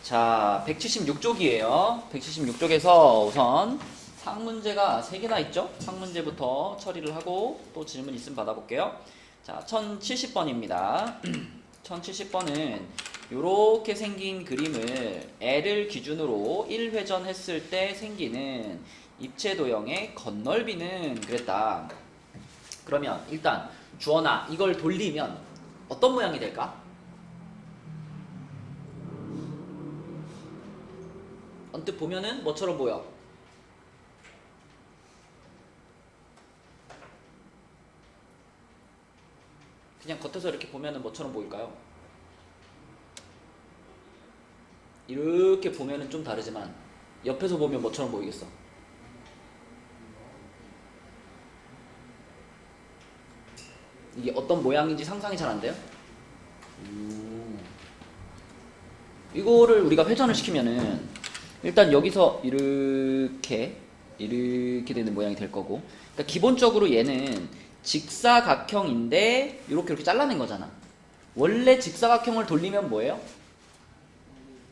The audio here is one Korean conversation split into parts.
자, 176쪽이에요. 176쪽에서 우선 상문제가 3개나 있죠? 상문제부터 처리를 하고 또 질문 있으면 받아볼게요. 자, 1070번입니다. 1070번은 이렇게 생긴 그림을 L을 기준으로 1회전 했을 때 생기는 입체도형의 건널비는 그랬다. 그러면 일단 주어나 이걸 돌리면 어떤 모양이 될까? 언뜻 보면은 뭐처럼 보여? 그냥 겉에서 이렇게 보면은 뭐처럼 보일까요? 이렇게 보면은 좀 다르지만 옆에서 보면 뭐처럼 보이겠어? 이게 어떤 모양인지 상상이 잘 안 돼요? 이거를 우리가 회전을 시키면은 일단 여기서 이렇게 되는 모양이 될 거고, 그러니까 기본적으로 얘는 직사각형인데 이렇게 잘라낸 거잖아. 원래 직사각형을 돌리면 뭐예요?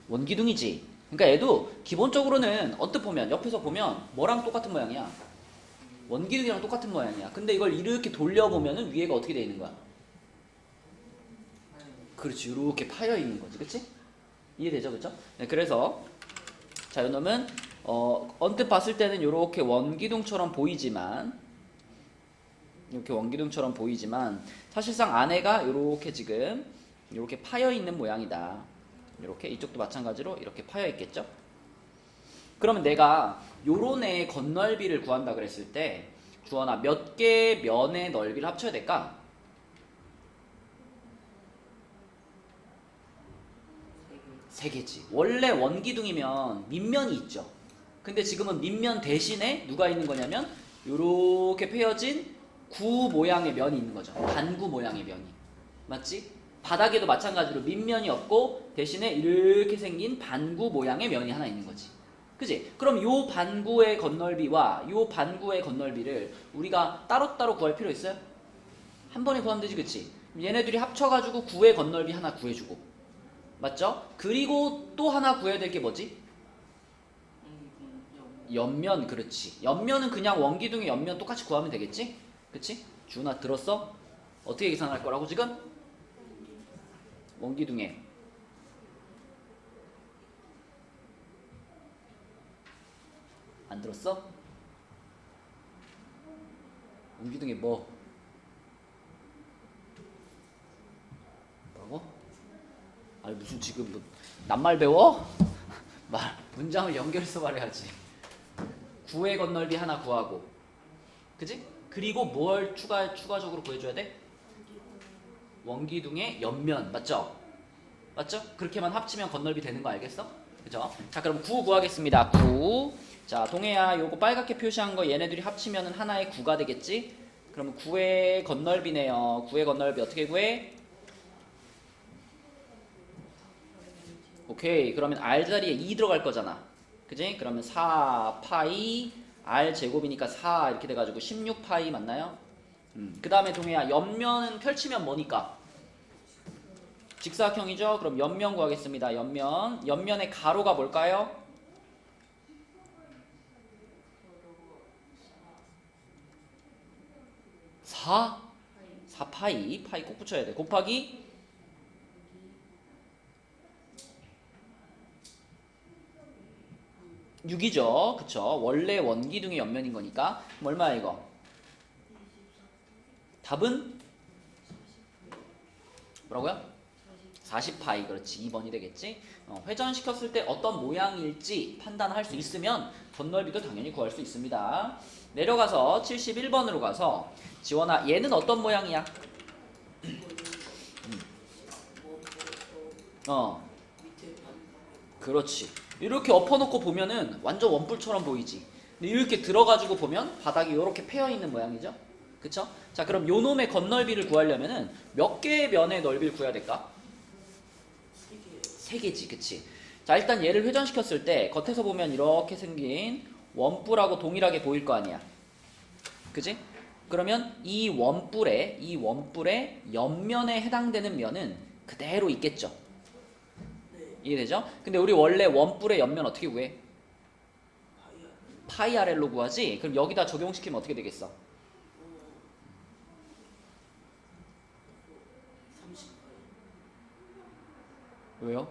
원기둥이지. 그러니까 얘도 기본적으로는 언뜻 보면 옆에서 보면 뭐랑 똑같은 모양이야? 원기둥이랑 똑같은 모양이야. 근데 이걸 이렇게 돌려보면은 위에가 어떻게 돼 있는 거야? 그렇지, 이렇게 파여 있는 거지, 그렇지? 이해되죠, 그렇죠? 네, 그래서 자, 이놈은 언뜻 봤을 때는 이렇게 원기둥처럼 보이지만, 사실상 안에가 이렇게 지금 이렇게 파여 있는 모양이다. 이렇게 이쪽도 마찬가지로 이렇게 파여 있겠죠? 그러면 내가 요런 애 건널비를 구한다 그랬을 때 주어나 몇 개의 면의 넓이를 합쳐야 될까? 세 개지. 원래 원기둥이면 밑면이 있죠. 근데 지금은 밑면 대신에 누가 있는 거냐면 요렇게 펴진 구 모양의 면이 있는 거죠. 반구 모양의 면이. 맞지? 바닥에도 마찬가지로 밑면이 없고 대신에 이렇게 생긴 반구 모양의 면이 하나 있는 거지. 그지? 그럼 요 반구의 건널비와 요 반구의 건널비를 우리가 따로따로 구할 필요 있어요? 한 번에 구하면 되지, 그치? 얘네들이 합쳐가지고 구의 건널비 하나 구해주고. 맞죠? 그리고 또 하나 구해야 될 게 뭐지? 옆면, 그렇지. 옆면은 그냥 원기둥의 옆면 똑같이 구하면 되겠지? 그치? 주은아 들었어? 어떻게 계산할 거라고 지금? 원기둥의 안 들었어? 원기둥의 뭐? 뭐라고? 아니 무슨 지금 뭐 낱말 배워? 문장을 연결해서 말해야지. 구의 건널비 하나 구하고, 그지? 그리고 뭘 추가적으로 구해줘야 돼? 원기둥의 옆면, 맞죠? 맞죠? 그렇게만 합치면 건널비 되는 거 알겠어? 그죠? 자, 그럼 9 구하겠습니다. 9. 자, 동해야 요거 빨갛게 표시한 거 얘네들이 합치면 하나의 9가 되겠지? 그러면 9의 건널비네요. 9의 건널비 어떻게 구해? 오케이. 그러면 r 자리에 2 들어갈 거잖아. 그지? 그러면 4 파이 r 제곱이니까 4 이렇게 돼가지고 16 파이 맞나요? 그 다음에 동해야 옆면은 펼치면 뭐니까? 직사각형이죠? 그럼 옆면 구하겠습니다. 옆면의 가로가 뭘까요? 4 파이 꼭 붙여야 돼. 곱하기 6이죠. 그쵸? 원래 원기둥의 옆면인 거니까. 그럼 얼마야 이거? 답은? 뭐라고요? 40파이. 그렇지. 2번이 되겠지. 회전시켰을 때 어떤 모양일지 판단할 수 있으면 건널비도 당연히 구할 수 있습니다. 내려가서 71번으로 가서 지원아, 얘는 어떤 모양이야? 그렇지. 이렇게 엎어놓고 보면은 완전 원뿔처럼 보이지. 근데 이렇게 들어가지고 보면 바닥이 이렇게 패여있는 모양이죠. 그쵸? 자, 그럼 요 놈의 건널비를 구하려면은 몇 개의 면의 넓이를 구해야 될까? 3개지, 그치? 자, 일단 얘를 회전시켰을 때 겉에서 보면 이렇게 생긴 원뿔하고 동일하게 보일 거 아니야. 그치? 그러면 이 원뿔의 옆면에 해당되는 면은 그대로 있겠죠. 이해되죠? 근데 우리 원래 원뿔의 옆면 어떻게 구해? 파이 RL로 구하지? 그럼 여기다 적용시키면 어떻게 되겠어? 30파이. 왜요?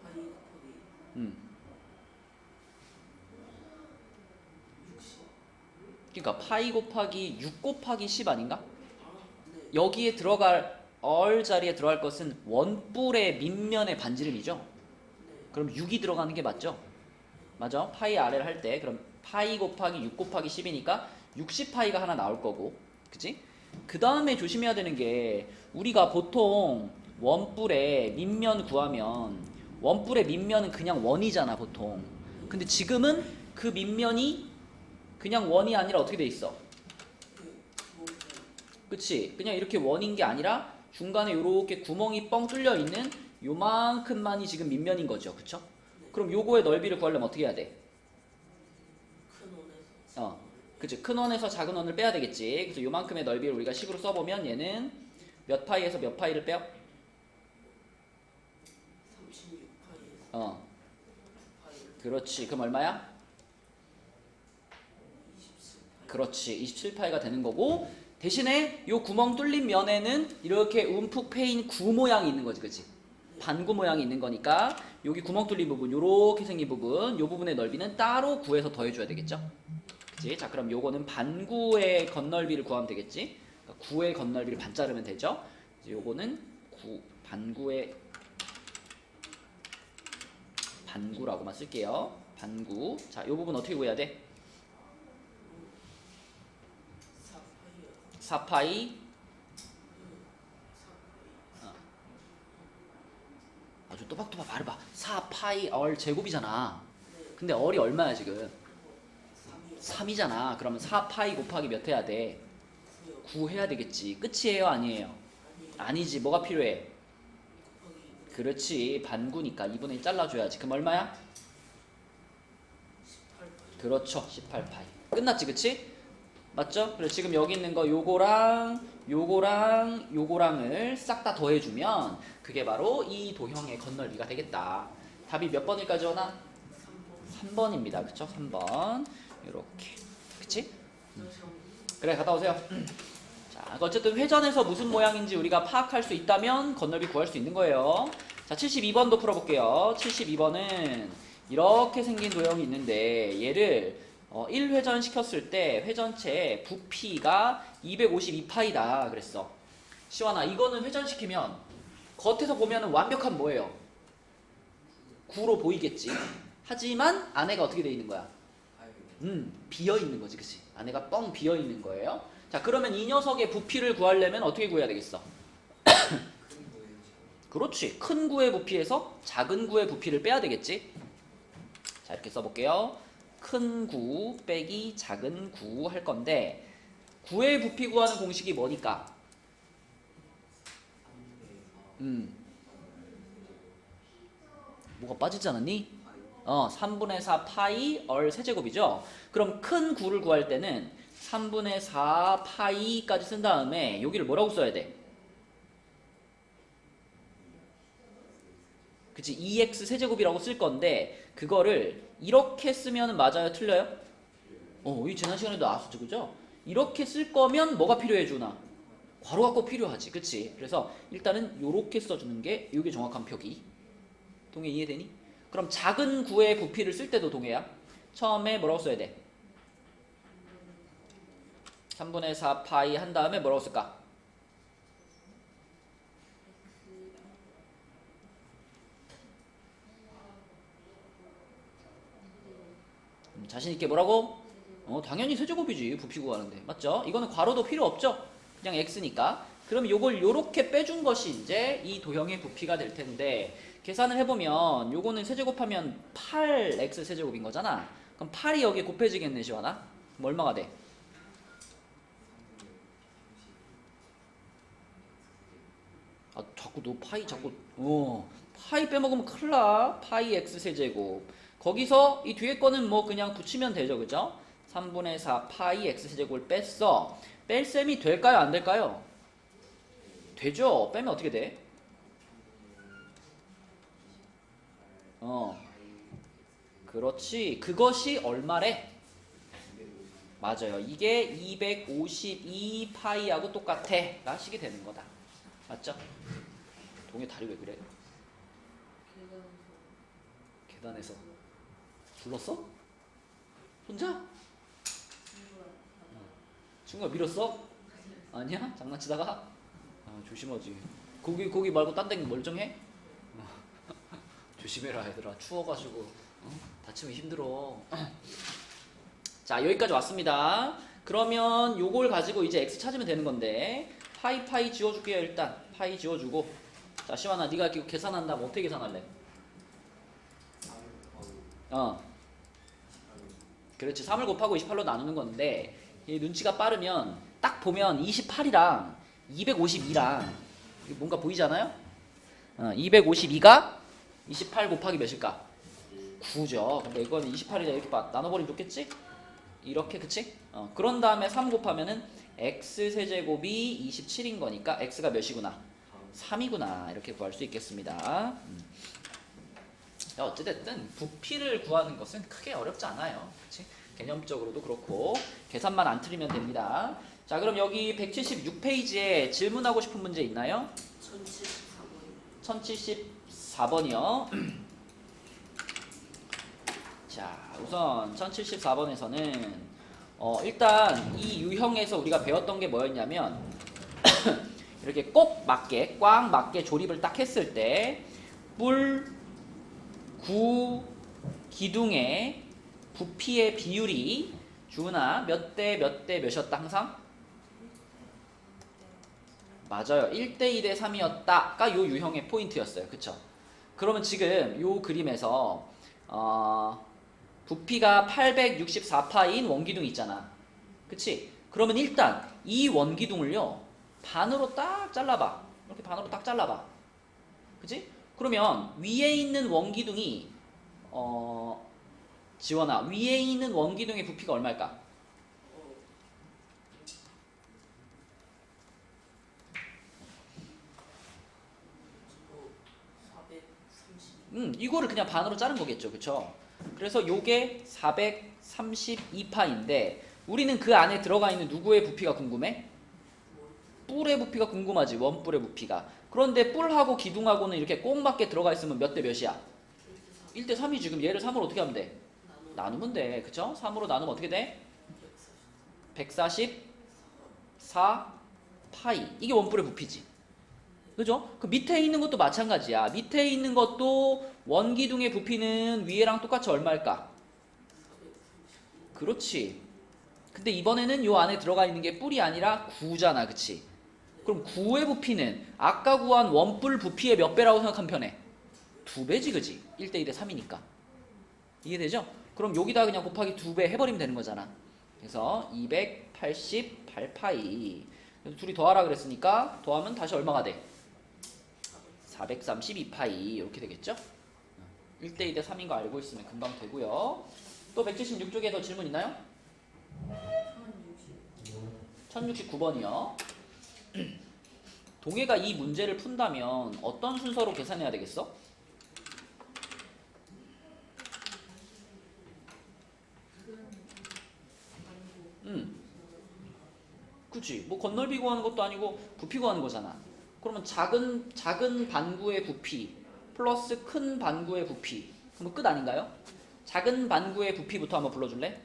파이 곱하기 음. 60. 그러니까 파이 곱하기 6 곱하기 10 아닌가? 네. 여기에 들어갈 얼 자리에 들어갈 것은 원뿔의 밑면의 반지름이죠. 그럼 6이 들어가는 게 맞죠? 맞아? 파이 RL 할 때 그럼 파이 곱하기 6 곱하기 10이니까 60파이가 하나 나올 거고, 그치? 그 다음에 조심해야 되는 게 우리가 보통 원뿔의 밑면 구하면 원뿔의 밑면은 그냥 원이잖아 보통. 근데 지금은 그 밑면이 그냥 원이 아니라 어떻게 돼 있어? 그치? 그냥 이렇게 원인 게 아니라 중간에 요렇게 구멍이 뻥 뚫려 있는 요만큼만이 지금 밑면인 거죠. 그쵸? 그럼 요거의 넓이를 구하려면 어떻게 해야 돼? 큰 원에서. 그치? 큰 원에서 작은 원을 빼야 되겠지. 그래서 요만큼의 넓이를 우리가 식으로 써보면 얘는 몇 파이에서 몇 파이를 빼요? 36파이에서. 파이. 그렇지. 그럼 얼마야? 27파이. 그렇지. 27파이가 되는 거고, 대신에 요 구멍 뚫린 면에는 이렇게 움푹 패인 구 모양이 있는 거지. 그치? 반구 모양이 있는 거니까 여기 구멍 뚫린 부분, 요렇게 생긴 부분, 요 부분의 넓이는 따로 구해서 더해줘야 되겠죠? 그치? 자, 그럼 요거는 반구의 건널비를 구하면 되겠지? 그러니까 구의 건널비를 반 자르면 되죠? 요거는 반구의 반구라고만 쓸게요. 반구. 자, 요 부분 어떻게 구해야 돼? 4파이요. 4파이. 아주 또박또박 말해봐. 4파이 얼 제곱이잖아. 근데 얼이 얼마야 지금? 3이요. 3이잖아. 그러면 4파이 곱하기 몇 해야 돼? 9요. 9 해야 되겠지. 끝이에요? 아니에요? 아니지. 뭐가 필요해? 곱하기 그렇지. 반구니까 2분의 1 잘라줘야지. 그럼 얼마야? 18파이. 그렇죠. 18파이. 끝났지. 그치? 맞죠? 그래서 지금 여기 있는 거 요거랑 요거랑 요거랑을 싹 다 더해주면 그게 바로 이 도형의 건널비가 되겠다. 답이 몇 번일까지 오나? 3번. 3번입니다. 그쵸? 3번. 요렇게. 그치? 그래, 갔다 오세요. 자, 어쨌든 회전에서 무슨 모양인지 우리가 파악할 수 있다면 건널비 구할 수 있는 거예요. 자, 72번도 풀어볼게요. 72번은 이렇게 생긴 도형이 있는데 얘를 1회전 시켰을 때 회전체의 부피가 252파이다 그랬어. 시완아, 이거는 회전시키면 겉에서 보면 완벽한 뭐예요? 9로 보이겠지. 하지만 안에가 어떻게 돼 있는 거야? 비어 있는 거지, 그치? 안에가 뻥 비어 있는 거예요. 자, 그러면 이 녀석의 부피를 구하려면 어떻게 구해야 되겠어? 그렇지. 큰 구의 부피에서 작은 구의 부피를 빼야 되겠지. 자, 이렇게 써볼게요. 큰 구 빼기 작은 구 할 건데 구의 부피 구하는 공식이 뭐니까? 뭐가 빠지지 않았니? 3분의 4 파이 얼 세제곱이죠. 그럼 큰 구를 구할 때는 3분의 4 파이까지 쓴 다음에 여기를 뭐라고 써야 돼? 그치? 2x 세제곱이라고 쓸 건데 그거를 이렇게 쓰면 맞아요? 틀려요? 이 지난 시간에도 나왔었죠, 그죠? 이렇게 쓸 거면 뭐가 필요해 주나? 괄호가 꼭 필요하지, 그치? 그래서 일단은 요렇게 써주는 게 이게 정확한 표기. 동해 이해되니? 그럼 작은 구의 부피를 쓸 때도 동해야. 처음에 뭐라고 써야 돼? 3분의 4 파이 한 다음에 뭐라고 쓸까? 자신있게 뭐라고? 당연히 세제곱이지 부피 구하는데. 맞죠? 이거는 괄호도 필요 없죠? 그냥 x니까. 그럼 요걸 요렇게 빼준 것이 이제 이 도형의 부피가 될 텐데 계산을 해보면 요거는 세제곱하면 8x 세제곱인 거잖아. 그럼 8이 여기에 곱해지겠네, 시원아? 그럼 얼마가 돼? 자꾸 너 파이 파이 빼먹으면 큰일 나. 파이 x 세제곱. 거기서 이 뒤에 거는 뭐 그냥 붙이면 되죠, 그죠? 3분의 4 파이 x 세제곱을 뺐어. 뺄 셈이 될까요, 안 될까요? 되죠. 빼면 어떻게 돼? 그렇지. 그것이 얼마래? 맞아요. 이게 252 파이하고 똑같아. 가 식이 되는 거다. 맞죠? 동해 다리 왜 그래? 계단에서 불렀어? 혼자? 친구가 밀었어? 아니야? 장난치다가? 조심하지. 거기 말고 딴 데 멀쩡해? 조심해라 얘들아. 추워가지고 다치면 힘들어. 자, 여기까지 왔습니다. 그러면 요걸 가지고 이제 x 찾으면 되는 건데 파이 지워줄게요. 일단 파이 지워주고. 자, 시완아 네가 이거 계산한다면 어떻게 계산할래? 그렇지. 3을 곱하고 28로 나누는 건데 이 눈치가 빠르면 딱 보면 28이랑 252랑 뭔가 보이잖아요? 252가 28 곱하기 몇일까? 9죠. 근데 이거는 28이라 이렇게 나눠버리면 좋겠지? 이렇게, 그치? 그런 다음에 3 곱하면은 x 세제곱이 27인 거니까 x가 몇이구나? 3이구나. 이렇게 구할 수 있겠습니다. 어찌됐든 부피를 구하는 것은 크게 어렵지 않아요. 그치? 개념적으로도 그렇고 계산만 안 틀리면 됩니다. 자, 그럼 여기 176페이지에 질문하고 싶은 문제 있나요? 1074번이요. 자, 우선 1074번에서는 일단 이 유형에서 우리가 배웠던 게 뭐였냐면 이렇게 꼭 맞게, 꽉 맞게 조립을 딱 했을 때 뿔, 구, 기둥의 부피의 비율이 주은아 몇 대 몇이었다 항상? 맞아요. 1대 2대 3이었다가 요 유형의 포인트였어요. 그쵸? 그러면 지금 요 그림에서 부피가 864파인 원기둥이 있잖아. 그치? 그러면 일단 이 원기둥을요 반으로 딱 잘라봐. 이렇게 반으로 딱 잘라봐. 그치? 그러면 위에 있는 원기둥이 지원아 위에 있는 원기둥의 부피가 얼마일까? 이거를 그냥 반으로 자른 거겠죠. 그쵸? 그래서 요게 432파인데 우리는 그 안에 들어가 있는 누구의 부피가 궁금해? 뿔의 부피가 궁금하지. 원뿔의 부피가. 그런데 뿔하고 기둥하고는 이렇게 꼭 맞게 들어가 있으면 몇 대 몇이야? 1대 3이 지금 얘를 3으로 어떻게 하면 돼? 나누면 돼. 그쵸? 3으로 나누면 어떻게 돼? 144 파이. 이게 원뿔의 부피지. 그죠? 그 밑에 있는 것도 마찬가지야. 밑에 있는 것도 원기둥의 부피는 위에랑 똑같이 얼마일까? 그렇지. 근데 이번에는 요 안에 들어가 있는 게 뿔이 아니라 구잖아. 그치? 그럼 구의 부피는 아까 구한 원뿔 부피의 몇 배라고 생각하면 편해? 2배지, 그지? 1대 2대 3이니까. 이해되죠? 그럼 여기다 그냥 곱하기 2배 해버리면 되는 거잖아. 그래서 288파이. 둘이 더하라 그랬으니까 더하면 다시 얼마가 돼? 432파이. 이렇게 되겠죠? 1대 2대 3인 거 알고 있으면 금방 되고요. 또 176쪽에 더 질문 있나요? 1069번이요. 동해가 이 문제를 푼다면 어떤 순서로 계산해야 되겠어? 그치. 뭐 건널비 구하는 것도 아니고 부피 구하는 거잖아. 그러면 작은 반구의 부피 플러스 큰 반구의 부피. 그럼 끝 아닌가요? 작은 반구의 부피부터 한번 불러줄래?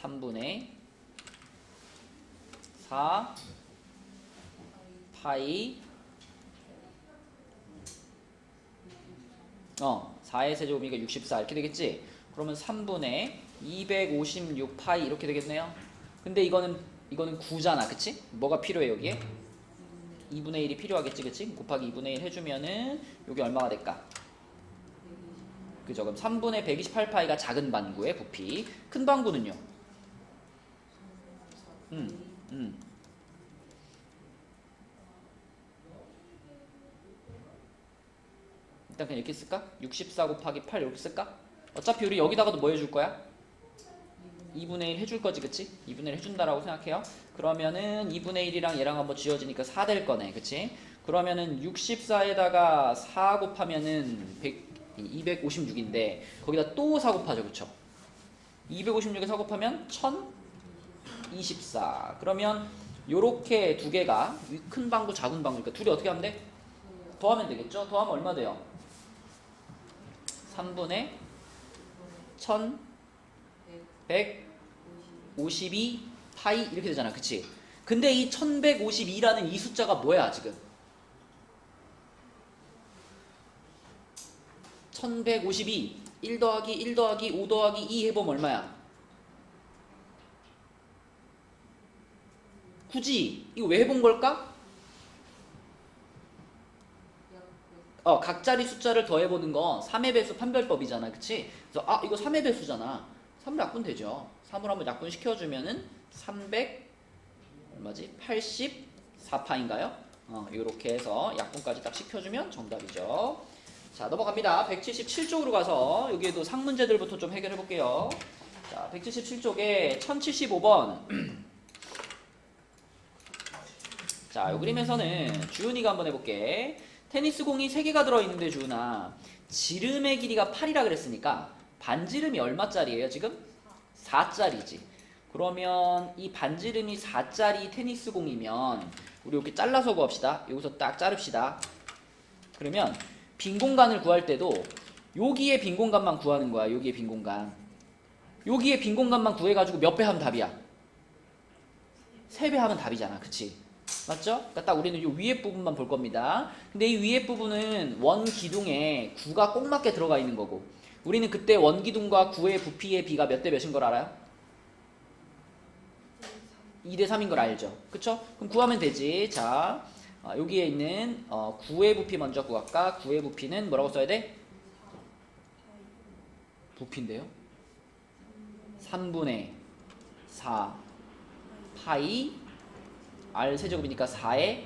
3분의 4 파이 4의 세제곱이니까 64 이렇게 되겠지? 그러면 3분의 256 파이 이렇게 되겠네요. 근데 이거는 9잖아. 그치? 뭐가 필요해 여기에? 2분의 1이 필요하겠지. 그치? 곱하기 2분의 1 해주면은 여기 얼마가 될까? 그죠? 그럼 3분의 128 파이가 작은 반구의 부피. 큰 반구는요? 일단 그냥 이렇게 쓸까? 64 곱하기 8 이렇게 쓸까? 어차피 우리 여기다가도 뭐 해줄 거야? 2분의 1 해줄 거지, 그치? 2분의 1 해준다라고 생각해요. 그러면은 2분의 1이랑 얘랑 한번 지워지니까 4 될 거네. 그치? 그러면은 64에다가 4 곱하면은 256인데 거기다 또 4 곱하죠. 그쵸? 256에 4 곱하면 1024. 그러면 요렇게 두 개가 큰 방구 작은 방구니까 둘이 어떻게 하면 돼? 더하면 되겠죠? 더하면 얼마 돼요? 3분의 1152 파이 이렇게 되잖아. 그치? 근데 이 1152라는 이 숫자가 뭐야 지금? 1152 1 더하기 1 더하기 5 더하기 2 해보면 얼마야? 굳이 이거 왜 해본 걸까? 각자리 숫자를 더해보는 거 3의 배수 판별법이잖아. 그치? 그래서 이거 3의 배수잖아. 3을 약분 되죠. 3을 한번 약분 시켜주면은 300 얼마지? 84파인가요? 이렇게 해서 약분까지 딱 시켜주면 정답이죠. 자, 넘어갑니다. 177쪽으로 가서 여기에도 상문제들부터 좀 해결해 볼게요. 자, 177쪽에 1075번. 자, 이 그림에서는 주은이가 한번 해볼게. 테니스 공이 3개가 들어있는데 주은아, 지름의 길이가 8이라 그랬으니까 반지름이 얼마짜리예요 지금? 4짜리지. 그러면 이 반지름이 4짜리 테니스 공이면 우리 이렇게 잘라서 구합시다. 여기서 딱 자릅시다. 그러면 빈 공간을 구할 때도 여기에 빈 공간만 구하는 거야. 여기에 빈 공간. 여기에 빈 공간만 구해가지고 몇 배 하면 답이야? 3배 하면 답이잖아. 그치? 맞죠? 그러니까 딱 우리는 이 위에 부분만 볼 겁니다. 근데 이 위에 부분은 원 기둥에 9가 꼭 맞게 들어가 있는 거고, 우리는 그때 원 기둥과 9의 부피의 비가 몇 대 몇인 걸 알아요? 2대 3인 걸 알죠? 그쵸? 그럼 구하면 되지. 자, 여기에 있는 9의 부피 먼저 구할까? 9의 부피는 뭐라고 써야 돼? 부피인데요? 3분의 4 파이 R 세제곱이니까 4의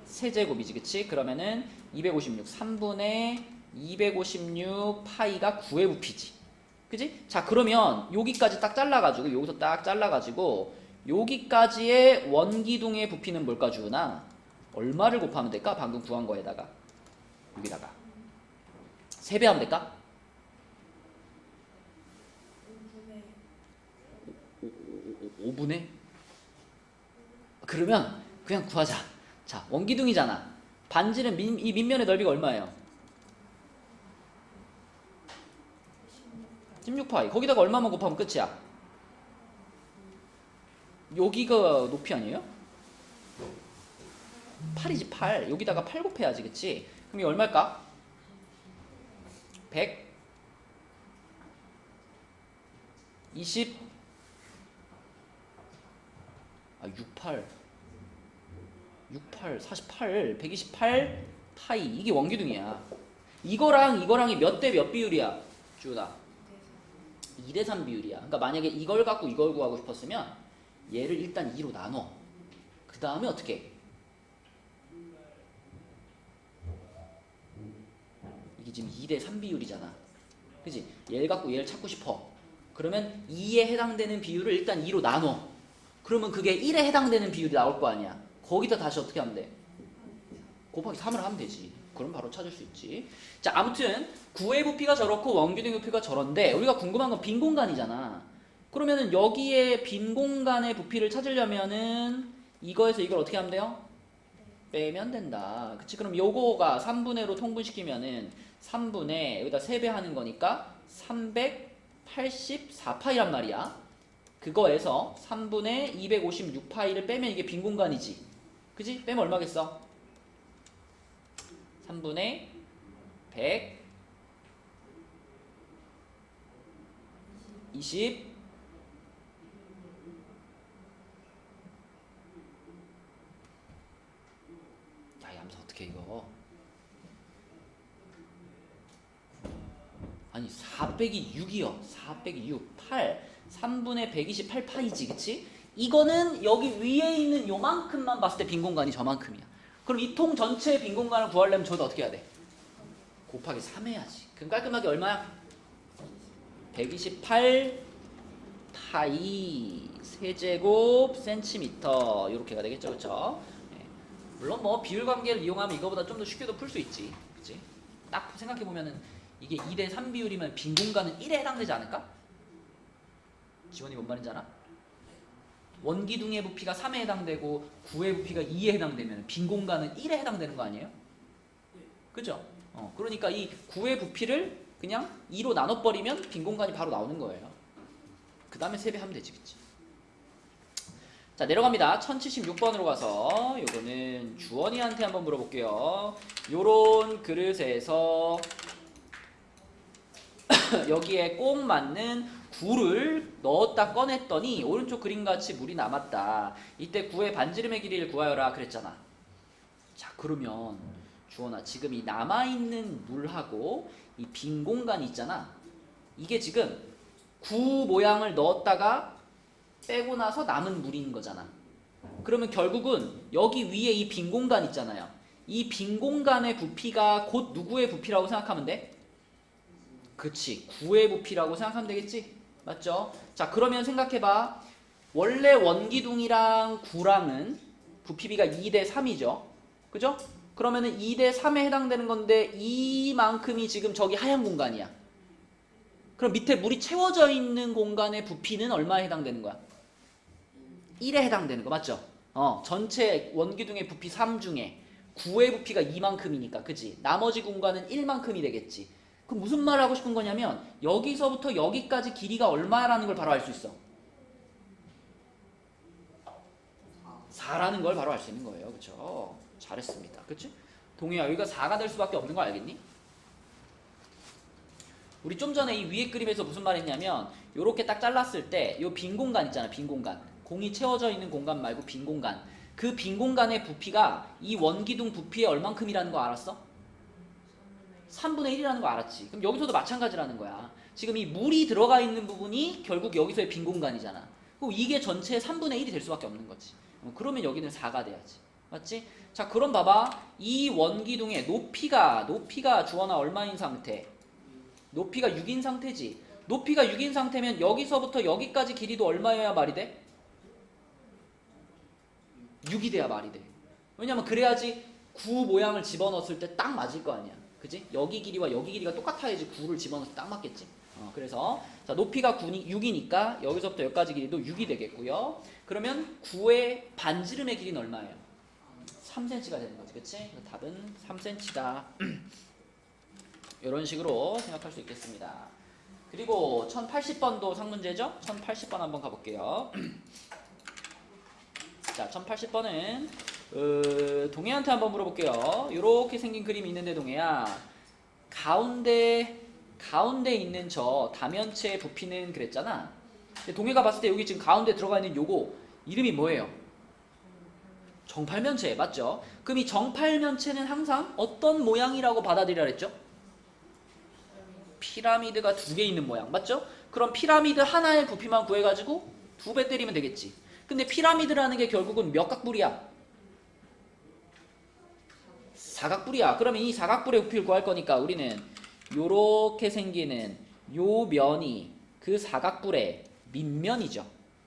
세제곱이지. 그치? 그러면은 256 3분의 256 파이가 9의 부피지. 그치? 자, 그러면 여기까지 딱 잘라가지고 여기서 딱 잘라가지고 여기까지의 원기둥의 부피는 뭘까 주나? 얼마를 곱하면 될까? 방금 구한 거에다가 여기다가 3배 하면 될까? 5분의? 그러면 그냥 구하자. 자, 원기둥이잖아. 반지름 이 밑면의 넓이가 얼마예요? 16파이. 거기다가 얼마만 곱하면 끝이야? 여기가 높이 아니에요? 8이지 8. 여기다가 8 곱해야지. 그치? 그럼 이게 얼마일까? 100 20 68 48 128 파이. 이게 원기둥이야. 이거랑 이거랑이 몇 대 몇 비율이야? 주우다 2대 3 비율이야. 그러니까 만약에 이걸 갖고 이걸 구하고 싶었으면 얘를 일단 2로 나눠. 그 다음에 어떻게 해? 이게 지금 2대 3 비율이잖아. 그치? 얘를 갖고 얘를 찾고 싶어. 그러면 2에 해당되는 비율을 일단 2로 나눠. 그러면 그게 1에 해당되는 비율이 나올 거 아니야. 거기다 다시 어떻게 하면 돼? 곱하기 3을 하면 되지. 그럼 바로 찾을 수 있지. 자, 아무튼 9의 부피가 저렇고 원기둥의 부피가 저런데 우리가 궁금한 건 빈 공간이잖아. 그러면은 여기에 빈 공간의 부피를 찾으려면은 이거에서 이걸 어떻게 하면 돼요? 빼면 된다. 그치? 그럼 요거가 3분의로 통분시키면은 3분의 여기다 3배 하는 거니까 384파이란 말이야. 그거에서 3분의 256파이를 빼면 이게 빈 공간이지. 그치? 빼면 얼마겠어? 3분의 100 20 야, 이 함수 어떻게 이거? 아니 4 빼기 6이요. 4 빼기 6 8 3분의 128파이지. 그치? 이거는 여기 위에 있는 요만큼만 봤을 때 빈 공간이 저만큼이야. 그럼 이 통 전체의 빈 공간을 구하려면 저도 어떻게 해야 돼? 곱하기 3 해야지. 그럼 깔끔하게 얼마야? 128 파이 세제곱 센티미터 이렇게가 되겠죠, 그렇죠? 물론 뭐 비율 관계를 이용하면 이거보다 좀 더 쉽게도 풀 수 있지, 그렇지? 딱 생각해 보면은 이게 2대 3 비율이면 빈 공간은 1에 해당되지 않을까? 지원이 뭔 말인지 알아? 원기둥의 부피가 3에 해당되고 9의 부피가 2에 해당되면 빈 공간은 1에 해당되는 거 아니에요? 그죠? 그러니까 이 9의 부피를 그냥 2로 나눠버리면 빈 공간이 바로 나오는 거예요. 그 다음에 세배하면 되지, 그치? 자, 내려갑니다. 1076번으로 가서 요거는 주원이한테 한번 물어볼게요. 요런 그릇에서 여기에 꼭 맞는 9를 넣었다 꺼냈더니 오른쪽 그림같이 물이 남았다. 이때 9의 반지름의 길이를 구하여라 그랬잖아. 자, 그러면 주원아, 지금 이 남아있는 물하고 이 빈 공간이 있잖아. 이게 지금 9 모양을 넣었다가 빼고 나서 남은 물인 거잖아. 그러면 결국은 여기 위에 이 빈 공간 있잖아요. 이 빈 공간의 부피가 곧 누구의 부피라고 생각하면 돼? 그치, 9의 부피라고 생각하면 되겠지? 맞죠? 자, 그러면 생각해봐. 원래 원기둥이랑 9랑은 부피비가 2대 3이죠. 그죠? 그러면은 2대 3에 해당되는 건데 이만큼이 지금 저기 하얀 공간이야. 그럼 밑에 물이 채워져 있는 공간의 부피는 얼마에 해당되는 거야? 1에 해당되는 거 맞죠? 전체 원기둥의 부피 3 중에 9의 부피가 이만큼이니까, 그치? 나머지 공간은 1만큼이 되겠지. 그럼 무슨 말을 하고 싶은 거냐면 여기서부터 여기까지 길이가 얼마라는 걸 바로 알 수 있어. 4라는 걸 바로 알 수 있는 거예요. 그쵸? 잘했습니다. 그치? 동희야, 여기가 4가 될 수밖에 없는 거 알겠니? 우리 좀 전에 이 위에 그림에서 무슨 말 했냐면 요렇게 딱 잘랐을 때 요 빈 공간 있잖아. 빈 공간. 공이 채워져 있는 공간 말고 빈 공간. 그 빈 공간의 부피가 이 원기둥 부피의 얼만큼이라는 거 알았어? 3분의 1이라는 거 알았지. 그럼 여기서도 마찬가지라는 거야. 지금 이 물이 들어가 있는 부분이 결국 여기서의 빈 공간이잖아. 그럼 이게 전체의 3분의 1이 될 수밖에 없는 거지. 그러면 여기는 4가 돼야지. 맞지? 자, 그럼 봐봐. 이 원기둥의 높이가 주원아 얼마인 상태? 높이가 6인 상태지. 높이가 6인 상태면 여기서부터 여기까지 길이도 얼마여야 말이 돼? 6이 돼야 말이 돼. 왜냐면 그래야지 9 모양을 집어넣었을 때 딱 맞을 거 아니야. 그지? 여기 길이와 여기 길이가 똑같아야지 9를 집어넣어서 딱 맞겠지. 그래서 자, 높이가 6이니까 여기서부터 여기까지 길이도 6이 되겠고요. 그러면 9의 반지름의 길이는 얼마예요? 3cm가 되는 거지. 그치? 답은 3cm다. 이런 식으로 생각할 수 있겠습니다. 그리고 1080번도 상문제죠? 1080번 한번 가볼게요. 자, 1080번은 동해한테 한번 물어볼게요. 이렇게 생긴 그림이 있는데 동해야, 가운데 있는 저 다면체의 부피는 그랬잖아. 근데 동해가 봤을 때 여기 지금 가운데 들어가 있는 요거 이름이 뭐예요? 정팔면체 맞죠? 그럼 이 정팔면체는 항상 어떤 모양이라고 받아들이라 그랬죠? 피라미드가 2개 있는 모양 맞죠? 그럼 피라미드 하나의 부피만 구해가지고 2배 때리면 되겠지. 근데 피라미드라는 게 결국은 몇 각뿔이야? 사각뿔이야. 그러면 이 사각뿔의 부피를 구할 거니까 우리는 요렇게 생기는 요 면이 그 사각뿔의 밑면이죠.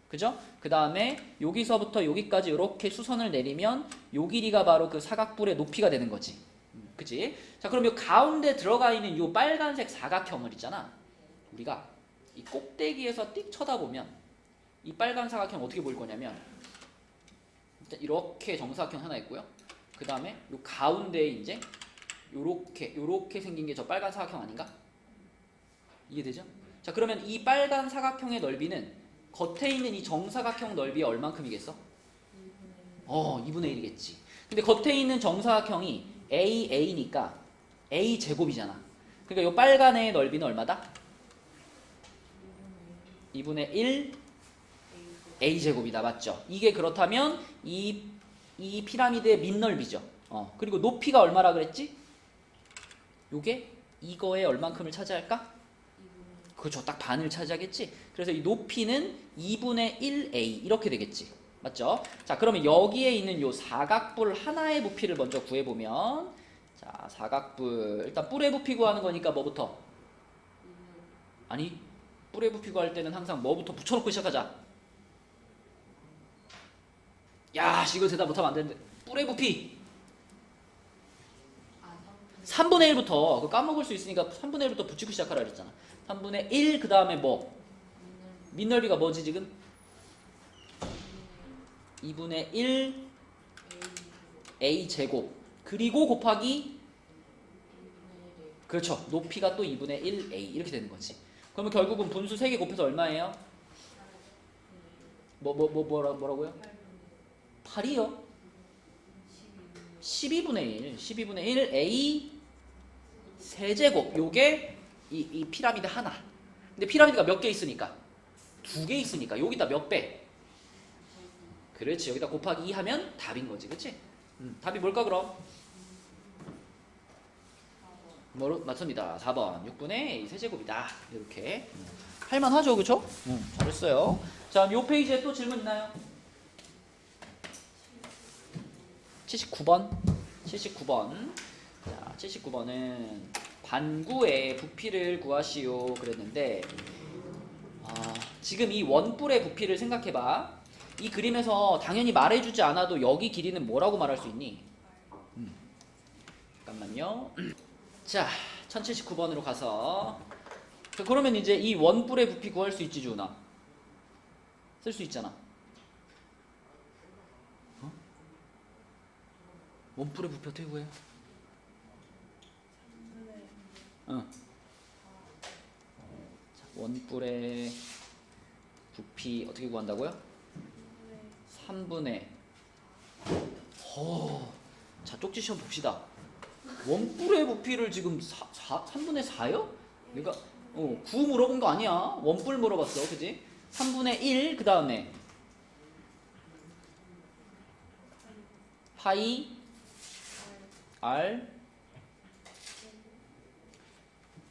그죠? 그 다음에 여기서부터 여기까지 이렇게 수선을 내리면 요 길이가 바로 그 사각뿔의 높이가 되는 거지. 그치? 자, 그럼 요 가운데 들어가 있는 요 빨간색 사각형을 있잖아. 우리가 이 꼭대기에서 띡 쳐다보면 이 빨간 사각형 어떻게 보일 거냐면 일단 이렇게 정사각형 하나 있고요. 그 다음에 요 가운데에 이제 요렇게 생긴 게 저 빨간 사각형 아닌가? 이해되죠? 자, 그러면 이 빨간 사각형의 넓이는 겉에 있는 이 정사각형 넓이의 얼만큼이겠어? 2분의 1이겠지. 근데 겉에 있는 정사각형이 AA니까 A 제곱이잖아. 그러니까 이 빨간 애의 넓이는 얼마다? 2분의 1 A 제곱이다. 맞죠? 이게 그렇다면 이 피라미드의 밑넓이죠. 그리고 높이가 얼마라 그랬지? 요게 이거의 얼만큼을 차지할까? 그렇죠. 딱 반을 차지하겠지. 그래서 이 높이는 2분의 1A 이렇게 되겠지. 맞죠? 자, 그러면 여기에 있는 요 사각뿔 하나의 부피를 먼저 구해보면, 자, 사각뿔 일단 뿔의 부피 구하는 거니까 뭐부터? 아니, 뿔의 부피 구할 때는 항상 뭐부터 붙여놓고 시작하자. 야, 이거 대답 못하면 안 되는데. 뿔의 부피. 아 3분의 1부터, 그 까먹을 수 있으니까 3분의 1부터 붙이고 시작하라 그랬잖아. 3분의 1, 그 다음에 뭐? 민넓이가 뭐지, 지금? 2분의 1 a 제곱. 그리고 곱하기, 그렇죠. 높이가 또 2분의 1 a. 이렇게 되는 거지. 그러면 결국은 분수 3개 곱해서 얼마예요? 뭐라고요? 8이요? 12분의 1. 12분의 1 a 세제곱. 요게 이 피라미드 하나. 근데 피라미드가 몇 개 있으니까? 2개 있으니까 여기다 몇 배? 그렇지. 여기다 곱하기 2 하면 답인 거지. 그치? 답이 뭘까 그럼? 뭐로 맞습니다. 4번 6분의 a 세제곱이다. 이렇게 할만하죠, 그쵸? 잘했어요. 자, 요 페이지에 또 질문 있나요? 79번. 79번. 자, 79번은 반구의 부피를 구하시오 그랬는데, 지금 이 원뿔의 부피를 생각해봐. 이 그림에서 당연히 말해주지 않아도 여기 길이는 뭐라고 말할 수 있니? 잠깐만요. 자, 1079번으로 가서, 그러면 이제 이 원뿔의 부피 구할 수 있지, 주은아? 쓸 수 있잖아. 원뿔의 부피 어떻게 구해요? 자, 원뿔의 부피 어떻게 구한다고요? 3분의. 자, 쪽지 시험 봅시다. 원뿔의 부피를 지금 3분의 4요? 내가 9 물어본 거 아니야. 원뿔 물어봤어. 그지? 3분의 1, 그 다음에 파이 r.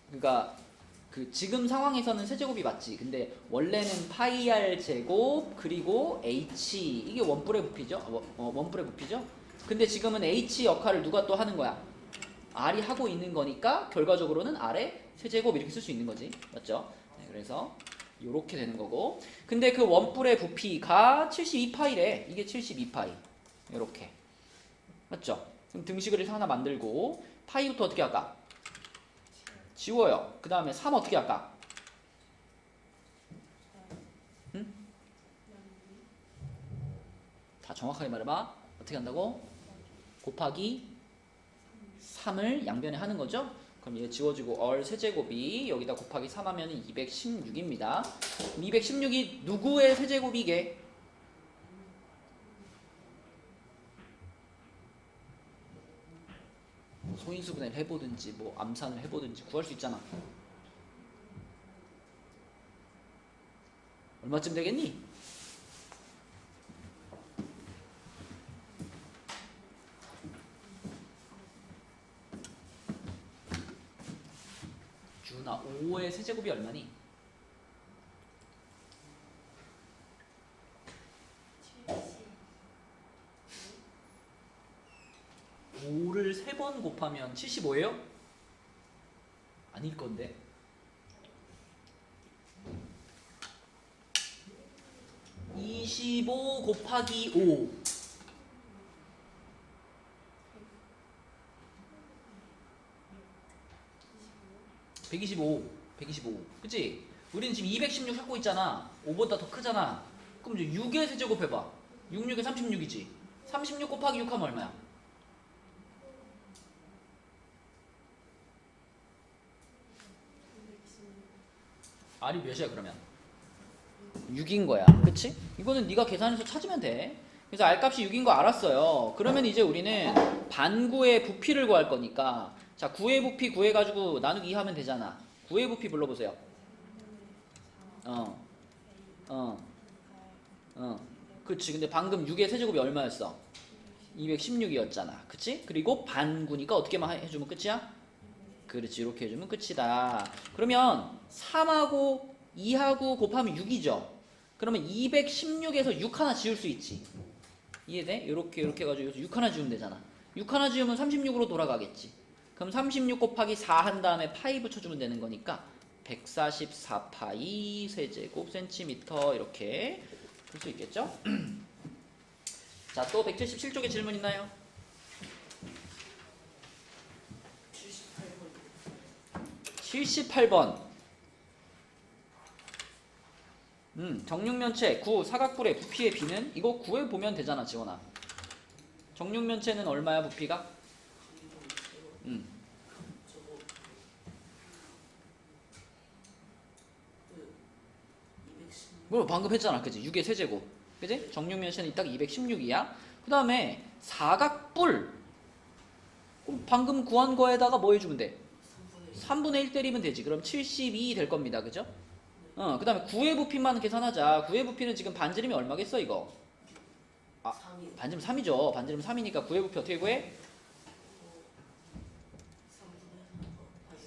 그러니까 그 지금 상황에서는 세제곱이 맞지. 근데 원래는 파이 r 제곱 그리고 h, 이게 원뿔의 부피죠. 원뿔의 부피죠. 근데 지금은 h 역할을 누가 또 하는 거야? r이 하고 있는 거니까 결과적으로는 r의 세제곱 이렇게 쓸 수 있는 거지. 맞죠? 네, 그래서 요렇게 되는 거고. 근데 그 원뿔의 부피가 72파이래. 이게 72파이. 요렇게. 맞죠? 그럼 등식을 하나 만들고, 파이부터 어떻게 할까? 지워요. 그 다음에 3 어떻게 할까? 응? 다 정확하게 말해봐. 어떻게 한다고? 곱하기 3을 양변에 하는 거죠? 그럼 얘 지워지고 얼 세제곱이 여기다 곱하기 3 하면 216입니다. 216이 누구의 세제곱이게? 소인수분해를 해보든지 뭐 암산을 해보든지 구할 수 있잖아. 얼마쯤 되겠니? 주나 5의 세제곱이 얼마니? 5를 3번 곱하면 75예요? 아닐 건데. 25 곱하기 5. 125. 125. 그치? 우리는 지금 216 찾고 있잖아. 5보다 더 크잖아. 그럼 이제 6의 세제곱 해봐. 6, 6에 36이지. 36 곱하기 6 하면 얼마야? R이 몇이야 그러면? 6인 거야. 그치? 이거는 네가 계산해서 찾으면 돼. 그래서 R값이 6인 거 알았어요. 그러면 이제 우리는 반구의 부피를 구할 거니까, 자, 9의 부피 구해가지고 나누기 2 하면 되잖아. 9의 부피 불러보세요. 그치. 근데 방금 6의 세제곱이 얼마였어? 216이었잖아. 그치? 그리고 반구니까 어떻게만 해주면 끝이야? 그렇지. 이렇게 해주면 끝이다. 그러면 3하고 2하고 곱하면 6이죠. 그러면 216에서 6 하나 지울 수 있지. 이해돼? 이렇게 해가지고 6 하나 지우면 되잖아. 6 하나 지우면 36으로 돌아가겠지. 그럼 36 곱하기 4 한 다음에 파이 붙여주면 되는 거니까 144파이 세제곱 센티미터 이렇게 풀 수 있겠죠? 자, 또 177쪽에 질문 있나요? 78번. 정육면체 9 사각뿔의 부피의 비는 이거 구해보면 되잖아, 지원아. 정육면체는 얼마야, 부피가? 저거 그 210. 뭐 방금 했잖아, 그지? 6의 세제곱, 그지? 정육면체는 딱 216이야. 그 다음에 사각뿔. 그럼 방금 구한 거에다가 뭐 해주면 돼? 3분의 1 때리면 되지. 그럼 72 될 겁니다, 그죠? 그 다음에 9의 부피만 계산하자. 9의 부피는 지금 반지름이 얼마겠어, 이거? 아, 3이 반지름 3이죠. 반지름 3이니까 9의 부피 어떻게 구해?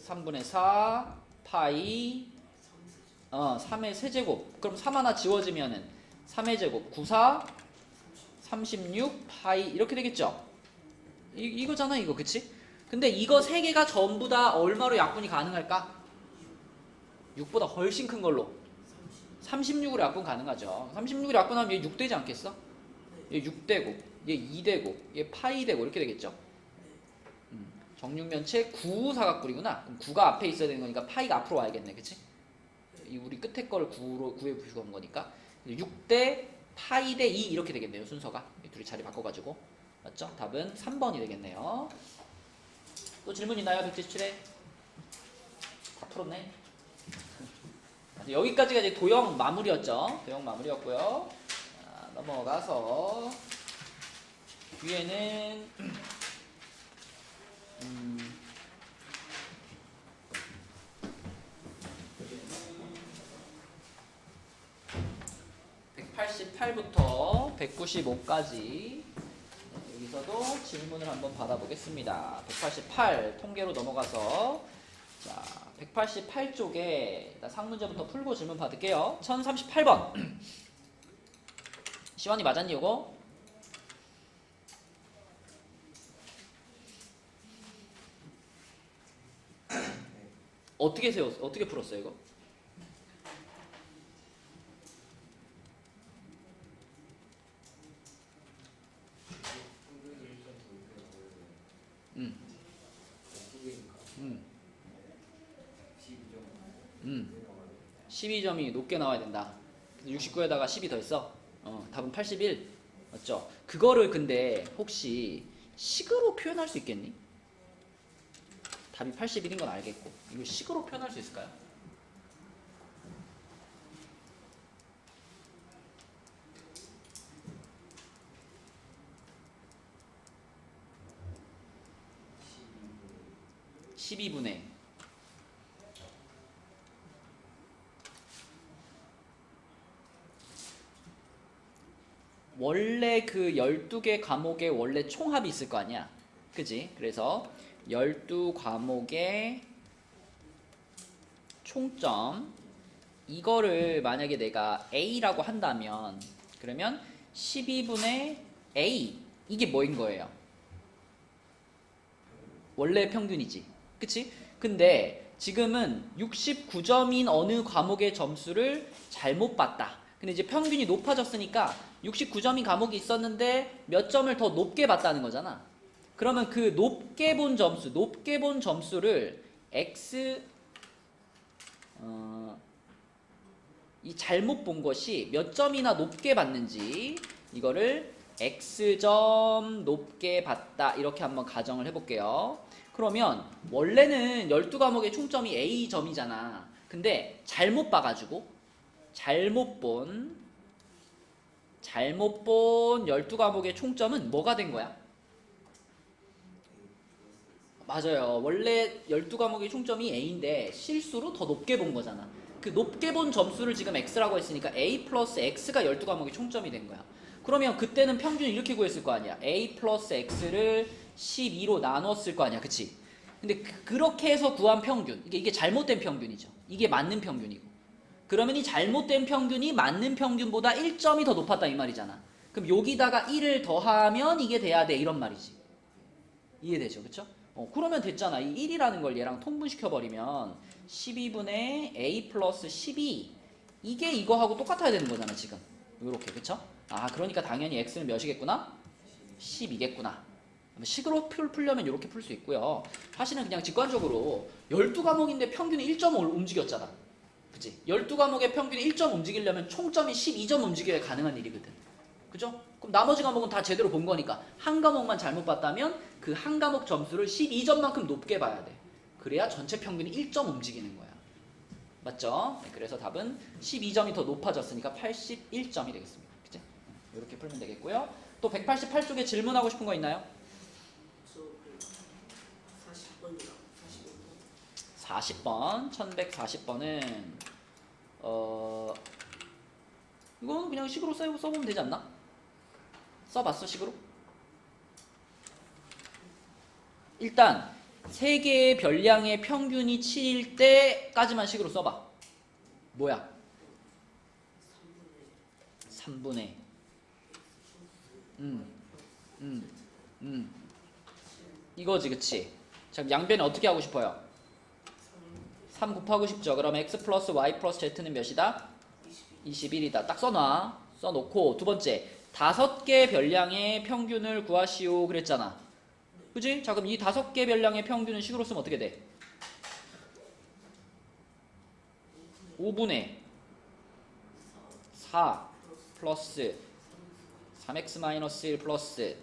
3분의 4 파이 3의 세제곱. 그럼 3 하나 지워지면은 3의 제곱 9, 4 36 파이 이렇게 되겠죠? 이거잖아, 이거. 그치? 근데 이거 세 개가 전부 다 얼마로 약분이 가능할까? 6보다 훨씬 큰 걸로 36으로 약분 가능하죠. 36으로 약분하면 얘 6 되지 않겠어? 얘 6 되고 얘 2 되고 얘 파이 되고 이렇게 되겠죠. 정육면체 9 사각뿔이구나. 그럼 9가 앞에 있어야 되는 거니까 파이가 앞으로 와야겠네, 그치? 이 우리 끝에 걸 9로 9에 부수고 온 거니까 6대 파이 대 2 이렇게 되겠네요, 순서가. 이 둘이 자리 바꿔가지고. 맞죠? 답은 3번이 되겠네요. 또 질문 있나요? 177에? 다 풀었네. 여기까지가 이제 도형 마무리였죠. 도형 마무리였고요. 자, 넘어가서 뒤에는 188부터 195까지 여기서도 질문을 한번 받아보겠습니다. 188 통계로 넘어가서 자, 188쪽에 상문제부터 풀고 질문 받을게요. 1038번. 시원이 맞았니, 이거? 어떻게 풀었어요, 이거? 음. 12점이 높게 나와야 된다. 69에다가 10이 더 있어. 답은 81. 맞죠? 그거를 근데 혹시 식으로 표현할 수 있겠니? 답이 81인 건 알겠고 이거 식으로 표현할 수 있을까요? (12분의) 원래 그 12개 과목에 원래 총합이 있을 거 아니야, 그지? 그래서 12과목의 총점 이거를 만약에 내가 A라고 한다면 그러면 12분의 A 이게 뭐인 거예요? 원래 평균이지, 그치? 근데 지금은 69점인 어느 과목의 점수를 잘못 봤다. 근데 이제 평균이 높아졌으니까 69점인 과목이 있었는데 몇 점을 더 높게 봤다는 거잖아. 그러면 그 높게 본 점수를 x 이 잘못 본 것이 몇 점이나 높게 봤는지 이거를 x점 높게 봤다 이렇게 한번 가정을 해볼게요. 그러면 원래는 12과목의 총점이 A점이잖아. 근데 잘못 봐가지고 잘못 본 12과목의 총점은 뭐가 된 거야? 맞아요. 원래 12과목의 총점이 A인데 실수로 더 높게 본 거잖아. 그 높게 본 점수를 지금 X라고 했으니까 A 플러스 X가 12과목의 총점이 된 거야. 그러면 그때는 평균을 이렇게 구했을 거 아니야. A 플러스 X를 12로 나눴을 거 아니야. 그치? 근데 그렇게 해서 구한 평균. 이게 잘못된 평균이죠. 이게 맞는 평균이고. 그러면 이 잘못된 평균이 맞는 평균보다 1점이 더 높았다 이 말이잖아. 그럼 여기다가 1을 더하면 이게 돼야 돼 이런 말이지. 이해되죠? 그쵸? 그러면 됐잖아. 이 1이라는 걸 얘랑 통분시켜버리면 12분의 A 플러스 12 이게 이거하고 똑같아야 되는 거잖아 지금. 요렇게. 그쵸? 아 그러니까 당연히 x는 몇이겠구나? 12겠구나. 식으로 풀려면 이렇게 풀 수 있고요. 사실은 그냥 직관적으로 12과목인데 평균이 1점 움직였잖아. 그치? 12과목의 평균이 1점 움직이려면 총점이 12점 움직여야 가능한 일이거든. 그죠? 그럼 나머지 과목은 다 제대로 본 거니까 한 과목만 잘못 봤다면 그 한 과목 점수를 12점만큼 높게 봐야 돼. 그래야 전체 평균이 1점 움직이는 거야. 맞죠? 네, 그래서 답은 12점이 더 높아졌으니까 81점이 되겠습니다. 그치? 이렇게 풀면 되겠고요. 또 188쪽에 질문하고 싶은 거 있나요? 저그 40번이랑 45번. 40번, 1140번은 이건 그냥 식으로 써보면 되지 않나? 써봤어 식으로? 일단 3개의 별량의 평균이 7일 때까지만 식으로 써봐. 뭐야? 3분의 이거지 그치? 자 양변에 어떻게 하고 싶어요? 3 곱하고 싶죠. 그럼 x 플러스 y 플러스 z는 몇이다? 21이다. 딱 써놔. 써놓고 두 번째 5개 별량의 평균을 구하시오 그랬잖아. 그지? 자 그럼 이 5개 별량의 평균은 식으로 쓰면 어떻게 돼? 5분의 4 플러스 3x 마이너스 1 플러스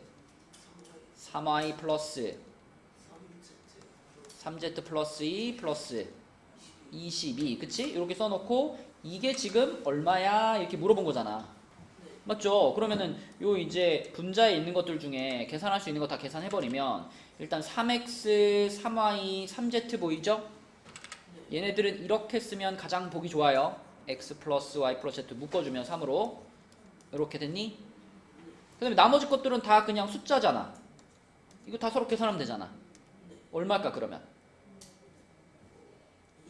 3y 플러스 3z 플러스 2 플러스 22 그치? 이렇게 써놓고 이게 지금 얼마야? 이렇게 물어본 거잖아. 맞죠? 그러면은 요 이제 분자에 있는 것들 중에 계산할 수 있는 거 다 계산해버리면 일단 3x, 3y, 3z 보이죠? 얘네들은 이렇게 쓰면 가장 보기 좋아요. x 플러스 y 플러스 z 묶어주면 3으로 이렇게 됐니? 그 다음에 나머지 것들은 다 그냥 숫자잖아. 이거 다 서로 계산하면 되잖아. 얼마일까 그러면?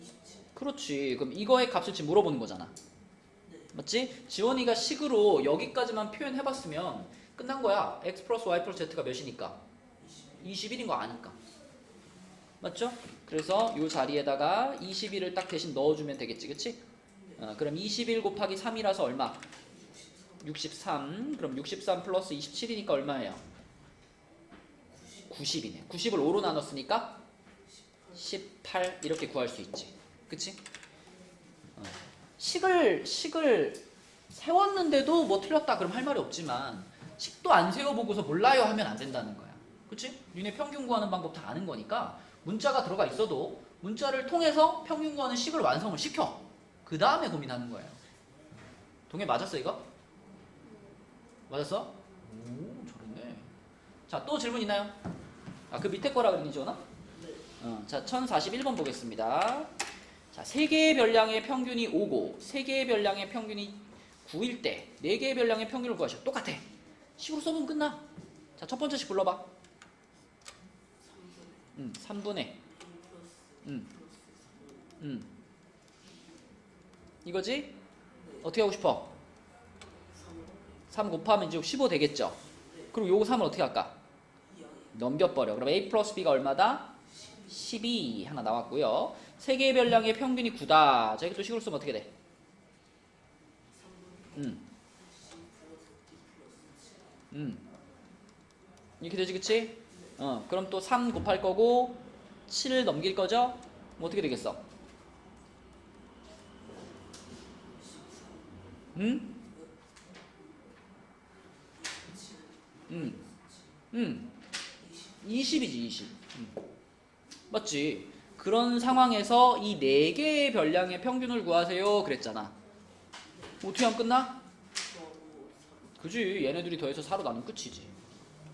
27. 그렇지. 그럼 이거의 값을 지금 물어보는 거잖아. 맞지? 지원이가 식으로 여기까지만 표현해봤으면 끝난 거야. x 플러스 y 플러스 z가 몇이니까? 21인 거 아니까. 맞죠? 그래서 이 자리에다가 21을 딱 대신 넣어주면 되겠지. 그치? 그럼 21 곱하기 3이라서 얼마? 63. 그럼 63 플러스 27이니까 얼마예요? 90이네. 90을 5로 나눴으니까 18 이렇게 구할 수 있지. 그치? 식을 세웠는데도 뭐 틀렸다 그럼 할 말이 없지만 식도 안 세워보고서 몰라요 하면 안 된다는 거야. 그치? 니네 평균 구하는 방법 다 아는 거니까 문자가 들어가 있어도 문자를 통해서 평균 구하는 식을 완성을 시켜. 그 다음에 고민하는 거예요. 동해 맞았어 이거? 맞았어? 오 잘했네. 자 또 질문 있나요? 아 그 밑에 거라 그랬니 지원아? 자 1041번 보겠습니다. 자 3개의 별량의 평균이 5고 3개의 별량의 평균이 9일 때 4개의 별량의 평균을 구하셔. 똑같아. 식으로 써보면 끝나. 자 첫 번째 식 불러봐. 3분의 이거지? 어떻게 하고 싶어? 3 곱하면 이제 15 되겠죠? 그리고 요거 3을 어떻게 할까? 넘겨버려. 그럼 a 플러스 b가 얼마다? 12 하나 나왔고요. 3개의 별량의 평균이 9다. 자, 이거 또 식으로 쓰면 어떻게 돼? 이렇게 되지, 그치? 그럼 또 3 곱할 거고 7을 넘길 거죠? 뭐 어떻게 되겠어? 응? 20이지 20. 맞지? 그런 상황에서 이 4개의 별량의 평균을 구하세요 그랬잖아. 어떻게 하면 끝나? 그지? 얘네들이 더해서 4로 나누면 끝이지.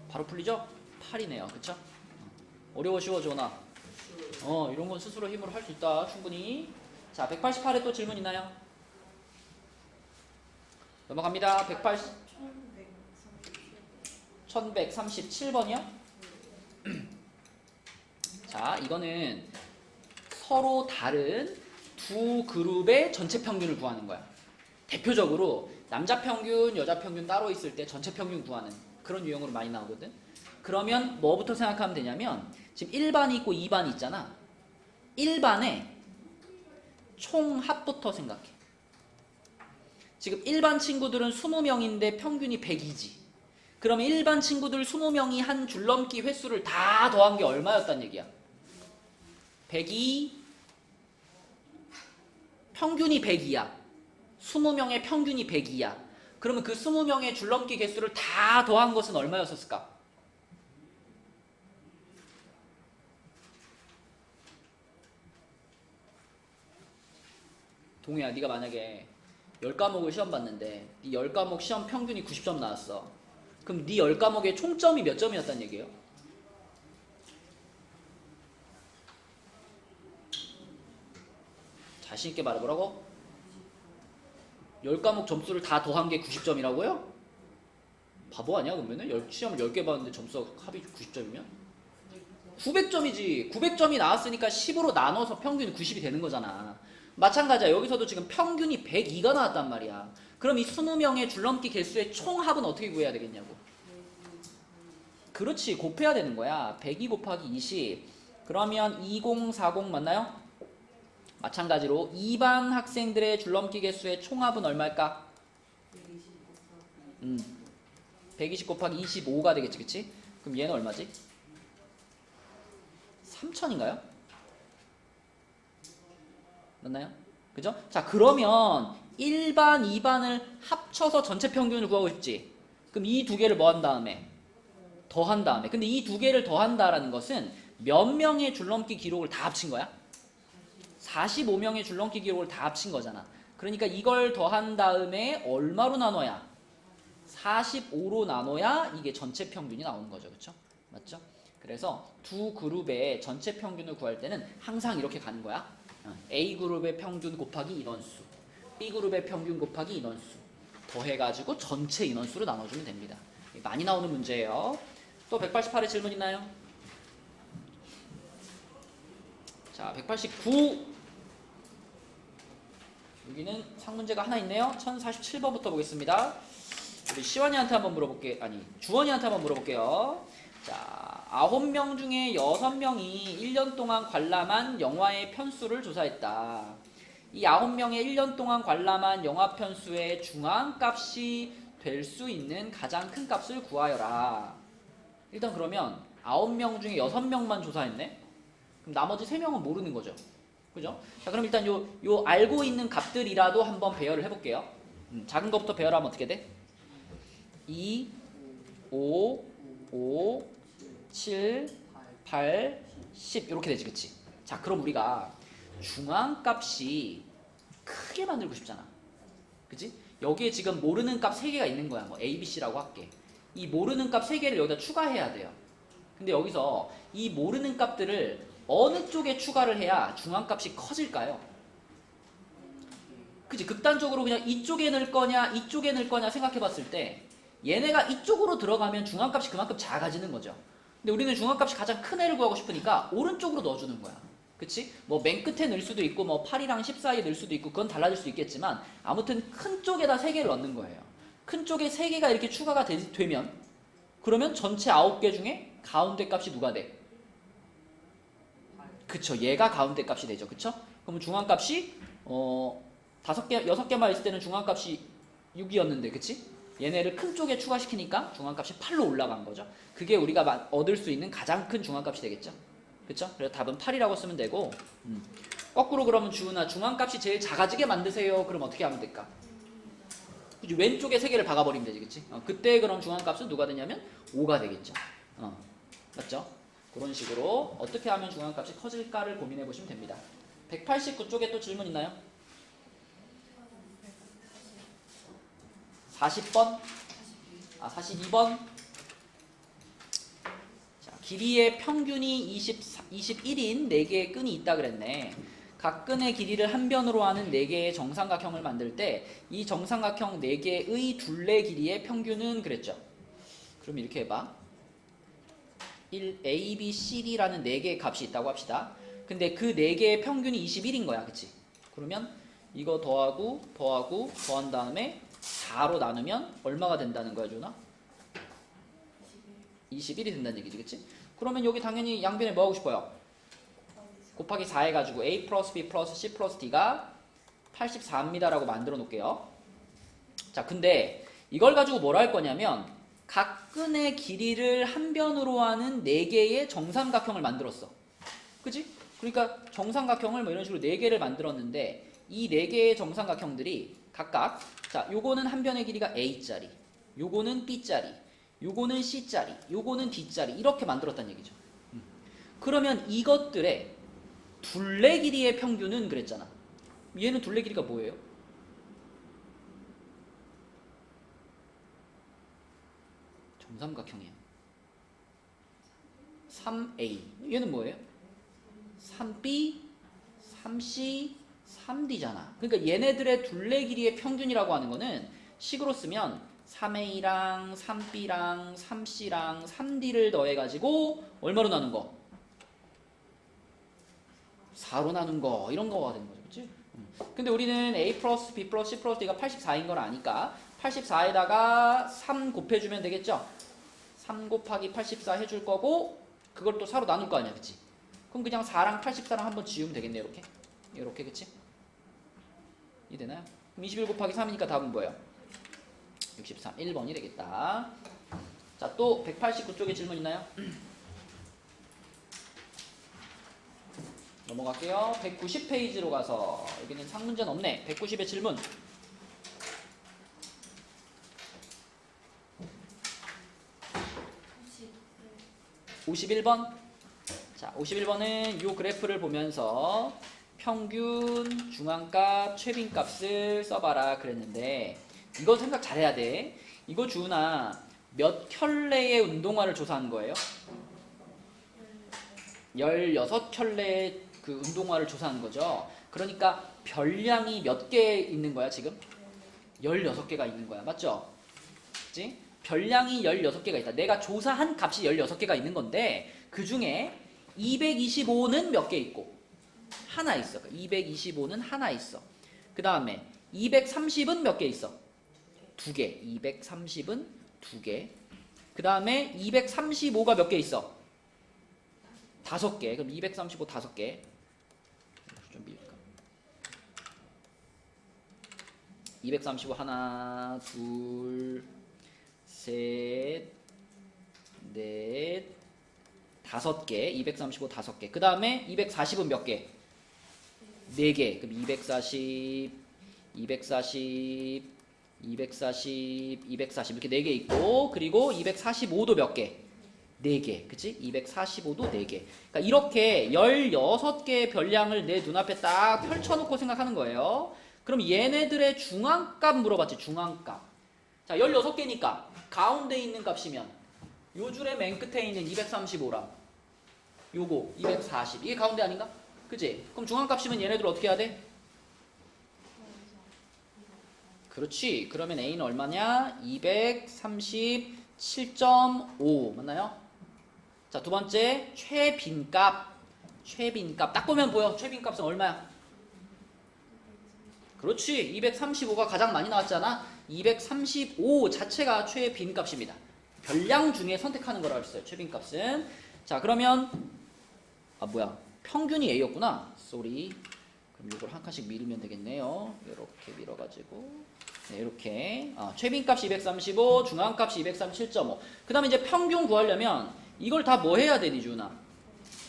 바로 풀리죠? 8이네요. 그쵸? 어려워 쉬워 지원아? 이런 건 스스로 힘으로 할 수 있다 충분히. 자 188에 또 질문 있나요? 넘어갑니다. 1137번이요? 자 이거는 서로 다른 두 그룹의 전체 평균을 구하는 거야. 대표적으로 남자 평균, 여자 평균 따로 있을 때 전체 평균 구하는 그런 유형으로 많이 나오거든. 그러면 뭐부터 생각하면 되냐면 지금 1반이 있고 2반이 있잖아. 1반의 총합부터 생각해. 지금 일반 친구들은 20명인데 평균이 100이지. 그러면 일반 친구들 20명이 한 줄넘기 횟수를 다 더한 게 얼마였단 얘기야? 102, 평균이 102야. 20명의 평균이 102야. 그러면 그 20명의 줄넘기 개수를 다 더한 것은 얼마였을까? 동해야, 네가 만약에 10과목을 시험 봤는데 이 10과목 시험 평균이 90점 나왔어. 그럼 네 10과목의 총점이 몇 점이었단 얘기예요? 자신 있게 말해보라고? 10과목 점수를 다 더한 게 90점이라고요? 바보 아니야 그러면은? 시험을 10개 봤는데 점수가 합이 90점이면? 900점이지. 900점이 나왔으니까 10으로 나눠서 평균이 90이 되는 거잖아. 마찬가지야. 여기서도 지금 평균이 102가 나왔단 말이야. 그럼 이 20명의 줄넘기 개수의 총합은 어떻게 구해야 되겠냐고. 그렇지. 곱해야 되는 거야. 102 곱하기 20. 그러면 2040 맞나요? 마찬가지로 2반 학생들의 줄넘기 개수의 총합은 얼마일까? 120 곱하기 25가 되겠지. 그치? 그럼 얘는 얼마지? 3000인가요? 맞나요? 그죠? 자, 그러면 1반, 2반을 합쳐서 전체 평균을 구하고 싶지. 그럼 이 두 개를 뭐 한 다음에? 더한 다음에. 근데 이 두 개를 더한다라는 것은 몇 명의 줄넘기 기록을 다 합친 거야? 45명의 줄넘기 기록을 다 합친 거잖아. 그러니까 이걸 더한 다음에 얼마로 나눠야? 45로 나눠야 이게 전체 평균이 나오는 거죠. 그렇죠? 맞죠? 그래서 두 그룹의 전체 평균을 구할 때는 항상 이렇게 가는 거야. A그룹의 평균 곱하기 인원수, B그룹의 평균 곱하기 인원수 더해가지고 전체 인원수로 나눠주면 됩니다. 많이 나오는 문제예요. 또 188에 질문 있나요? 자, 189. 여기는 상문제가 하나 있네요. 1047번부터 보겠습니다. 우리 시원이한테 한번 물어볼게요. 아니, 주원이한테 한번 물어볼게요. 자, 9명 중에 6명이 1년 동안 관람한 영화의 편수를 조사했다. 이 9명의 1년 동안 관람한 영화 편수의 중앙값이 될 수 있는 가장 큰 값을 구하여라. 일단 그러면 9명 중에 6명만 조사했네? 그럼 나머지 3명은 모르는 거죠. 그죠? 자, 그럼 일단 요 알고 있는 값들이라도 한번 배열을 해볼게요. 작은 것부터 배열하면 어떻게 돼? 2, 5, 5, 7, 8, 10 이렇게 되지, 그치? 자, 그럼 우리가 중앙값이 크게 만들고 싶잖아. 그치? 여기에 지금 모르는 값 3개가 있는 거야. 뭐 A, B, C라고 할게. 이 모르는 값 3개를 여기다 추가해야 돼요. 근데 여기서 이 모르는 값들을 어느 쪽에 추가를 해야 중앙값이 커질까요? 그치? 극단적으로 그냥 이쪽에 넣을 거냐 이쪽에 넣을 거냐 생각해 봤을 때 얘네가 이쪽으로 들어가면 중앙값이 그만큼 작아지는 거죠. 근데 우리는 중앙값이 가장 큰 애를 구하고 싶으니까 오른쪽으로 넣어주는 거야. 그치? 뭐 맨 끝에 넣을 수도 있고 뭐 8이랑 10 사이에 넣을 수도 있고 그건 달라질 수 있겠지만 아무튼 큰 쪽에다 3개를 넣는 거예요. 큰 쪽에 3개가 이렇게 추가가 되면 그러면 전체 9개 중에 가운데 값이 누가 돼? 그쵸, 얘가 가운데 값이 되죠. 그쵸? 그럼 중앙값이 5개, 6개만 있을 때는 중앙값이 6이었는데 그치? 얘네를 큰 쪽에 추가시키니까 중앙값이 8로 올라간 거죠. 그게 우리가 얻을 수 있는 가장 큰 중앙값이 되겠죠. 그쵸? 그래서 답은 8이라고 쓰면 되고 거꾸로 그러면 주은아 중앙값이 제일 작아지게 만드세요. 그럼 어떻게 하면 될까? 그치? 왼쪽에 3개를 박아버리면 되지. 그치? 그때 그럼 중앙값은 누가 되냐면 5가 되겠죠. 맞죠? 그런 식으로 어떻게 하면 중앙값이 커질까를 고민해 보시면 됩니다. 189쪽에 또 질문 있나요? 40번? 42번? 자, 길이의 평균이 21인 4개의 끈이 있다 그랬네. 각 끈의 길이를 한 변으로 하는 4개의 정삼각형을 만들 때 이 정삼각형 4개의 둘레 길이의 평균은 그랬죠. 그럼 이렇게 해봐. 1, A, B, C, D라는 4개의 값이 있다고 합시다. 근데 그 4개의 평균이 21인 거야. 그치? 그러면 이거 더한 다음에 4로 나누면 얼마가 된다는 거야, 준아? 21이 된다는 얘기지, 그치? 그러면 여기 당연히 양변에 뭐 하고 싶어요? 곱하기 4 해가지고 A 플러스 B 플러스 C 플러스 D가 84입니다 라고 만들어 놓을게요. 자, 근데 이걸 가지고 뭐라 할 거냐면 각 끈의 길이를 한 변으로 하는 4개의 정삼각형을 만들었어. 그지? 그러니까 정삼각형을 뭐 이런 식으로 4개를 만들었는데 이 4개의 정삼각형들이 각각 자, 요거는 한 변의 길이가 A짜리, 요거는 B짜리, 요거는 C짜리, 요거는 D짜리 이렇게 만들었다는 얘기죠. 그러면 이것들의 둘레 길이의 평균은 그랬잖아. 얘는 둘레 길이가 뭐예요? 정삼각형이야. 3A. 얘는 뭐예요? 3B, 3C, 3D잖아. 그러니까 얘네들의 둘레 길이의 평균이라고 하는 거는 식으로 쓰면 3A랑 3B랑 3C랑 3D를 더해가지고 얼마로 나눈 거? 4로 나눈 거 이런 거가 되는 거죠. 그치? 근데 우리는 A 플러스 B 플러스 C 플러스 D가 84인 걸 아니까 84에다가 3 곱해주면 되겠죠? 3 곱하기 84 해줄 거고 그걸 또 4로 나눌 거 아니야. 그치? 그럼 그냥 4랑 84랑 한번 지우면 되겠네. 이렇게 이렇게. 그치? 이해되나요? 그럼 21 곱하기 3이니까 답은 뭐예요? 63. 1번이 되겠다. 자, 또 189쪽에 질문 있나요? 넘어갈게요. 190페이지로 가서 여기는 상문제는 없네. 190의 질문. 51번. 자, 51번은 이 그래프를 보면서 평균, 중앙값, 최빈값을 써봐라 그랬는데 이거 생각 잘해야 돼. 이거 주은아 몇 켤레의 운동화를 조사한 거예요? 16켤레의 그 운동화를 조사한 거죠. 그러니까 별량이 몇 개 있는 거야 지금? 16개가 있는 거야. 맞죠? 그치? 별량이 16개가 있다. 내가 조사한 값이 16개가 있는 건데 그 중에 225는 몇 개 있고? 하나 있어. 225는 하나 있어. 그 다음에 230은 몇 개 있어? 2개. 230은 2개. 그 다음에 235가 몇 개 있어? 5개. 그럼 235 5개. 좀 밀까? 235 하나, 둘, 셋, 넷, 5개. 235 5개. 그 다음에 240은 몇 개? 4개. 그럼 240, 240, 240, 240 이렇게 4개 있고 그리고 245도 몇 개? 4개. 그치? 245도 4개. 그러니까 이렇게 16개의 별량을 내 눈앞에 딱 펼쳐놓고 생각하는 거예요. 그럼 얘네들의 중앙값 물어봤지. 중앙값. 자, 16개니까 가운데 있는 값이면 요 줄의 맨 끝에 있는 235랑 요거 240 이게 가운데 아닌가? 그치? 그럼 중앙값이면 얘네들 어떻게 해야 돼? 그렇지. 그러면 A는 얼마냐? 237.5 맞나요? 자, 두 번째 최빈값. 최빈값 딱 보면 보여. 최빈값은 얼마야? 그렇지. 235가 가장 많이 나왔잖아. 235 자체가 최빈값입니다. 별량 중에 선택하는 거라고 했어요. 최빈값은. 자, 그러면 평균이 A였구나. 쏘리. 그럼 이걸 한 칸씩 밀으면 되겠네요. 이렇게 밀어가지고 네, 이렇게 최빈값이 235, 중앙값이 237.5. 그 다음에 이제 평균 구하려면 이걸 다 뭐 해야 되니 주은아?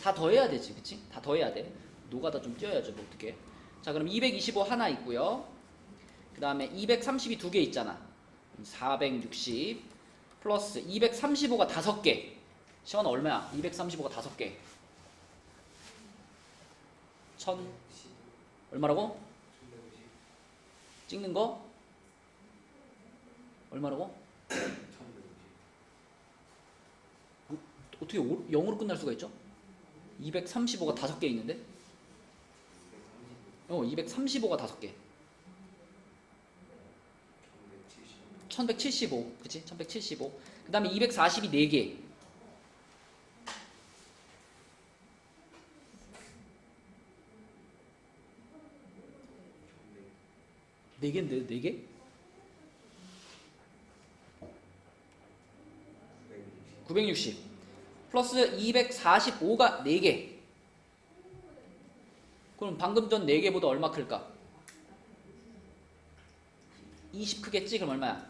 다 더해야 되지, 그치? 다 더해야 돼. 노가다 좀 띄어야죠, 뭐 어떻게? 자, 그럼 225 하나 있고요. 그 다음에 230이 2개 있잖아. 460 플러스 235가 5개. 시원아 얼마야? 235가 5개. 1000 얼마라고? 찍는 거? 얼마라고? 어떻게 0으로 끝날 수가 있죠? 235가 5개 있는데? 235가 5개. 1175. 그치? 1175. 그 다음에 240이 4개. 네 개인데, 4개? 960 플러스 245가 4개. 그럼 방금 전 4개보다 얼마 클까? 20 크겠지? 그럼 얼마야?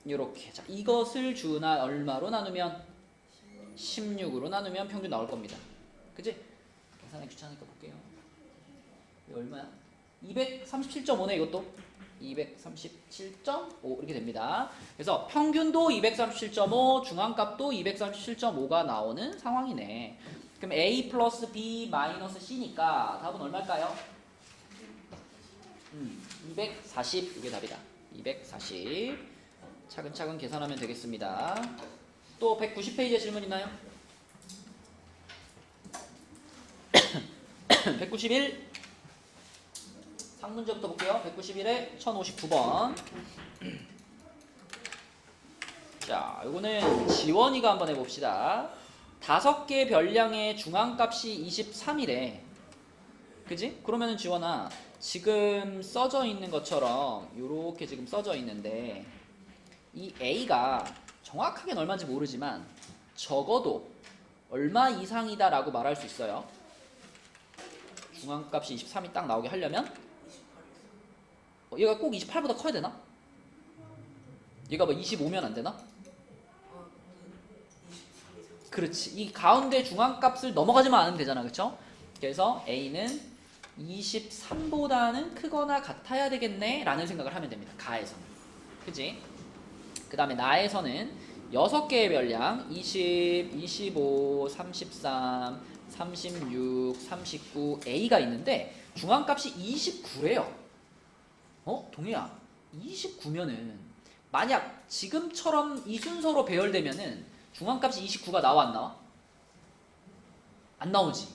이렇게. 자, 이것을 주나 얼마로 나누면 16으로 나누면 평균 나올 겁니다. 그치? 계산하기 귀찮으니까 볼게요. 이거 얼마야? 237.5네 이것도. 237.5 이렇게 됩니다. 그래서 평균도 237.5, 중앙값도 237.5가 나오는 상황이네. 그럼 A 플러스 B 마이너스 C니까 답은 얼마일까요? 240 이게 답이다. 240 차근차근 계산하면 되겠습니다. 또 190페이지에 질문 있나요? 191 상문제부터 볼게요. 191에 1059번. 자, 이거는 지원이가 한번 해봅시다. 5개 별량의 중앙값이 23이래. 그지? 그러면은 지원아, 지금 써져 있는 것처럼 요렇게 지금 써져 있는데 이 A가 정확하게는 얼마인지 모르지만 적어도 얼마 이상이다 라고 말할 수 있어요. 중앙값이 23이 딱 나오게 하려면 28에서. 얘가 꼭 28보다 커야 되나? 얘가 뭐 25면 안 되나? 23 이상. 그렇지. 이 가운데 중앙값을 넘어가지만 않으면 되잖아. 그쵸? 그래서 A는 23보다는 크거나 같아야 되겠네 라는 생각을 하면 됩니다. 가에서는. 그치? 그 다음에 나에서는 6개의 별량 20, 25, 33, 36, 39 A가 있는데 중앙값이 29래요. 동희야, 29면은 만약 지금처럼 이 순서로 배열되면은 중앙값이 29가 나와 안 나와? 안 나오지.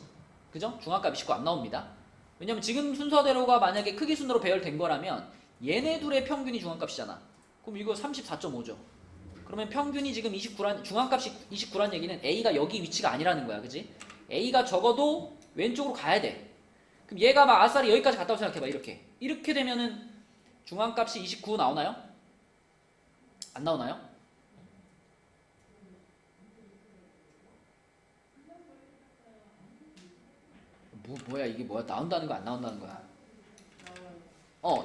그죠? 중앙값 29 안 나옵니다. 왜냐면 지금 순서대로가 만약에 크기 순으로 배열된 거라면 얘네 둘의 평균이 중앙값이잖아. 그럼 이거 34.5죠. 그러면 평균이 지금 29란, 중앙값이 29란 얘기는 A가 여기 위치가 아니라는 거야. 그지? A가 적어도 왼쪽으로 가야 돼. 그럼 얘가 막 아싸리 여기까지 갔다고 생각해봐. 이렇게 되면은 중앙값이 29 나오나요? 안 나오나요? 뭐야 이게 뭐야? 나온다는 거 안 나온다는 거야?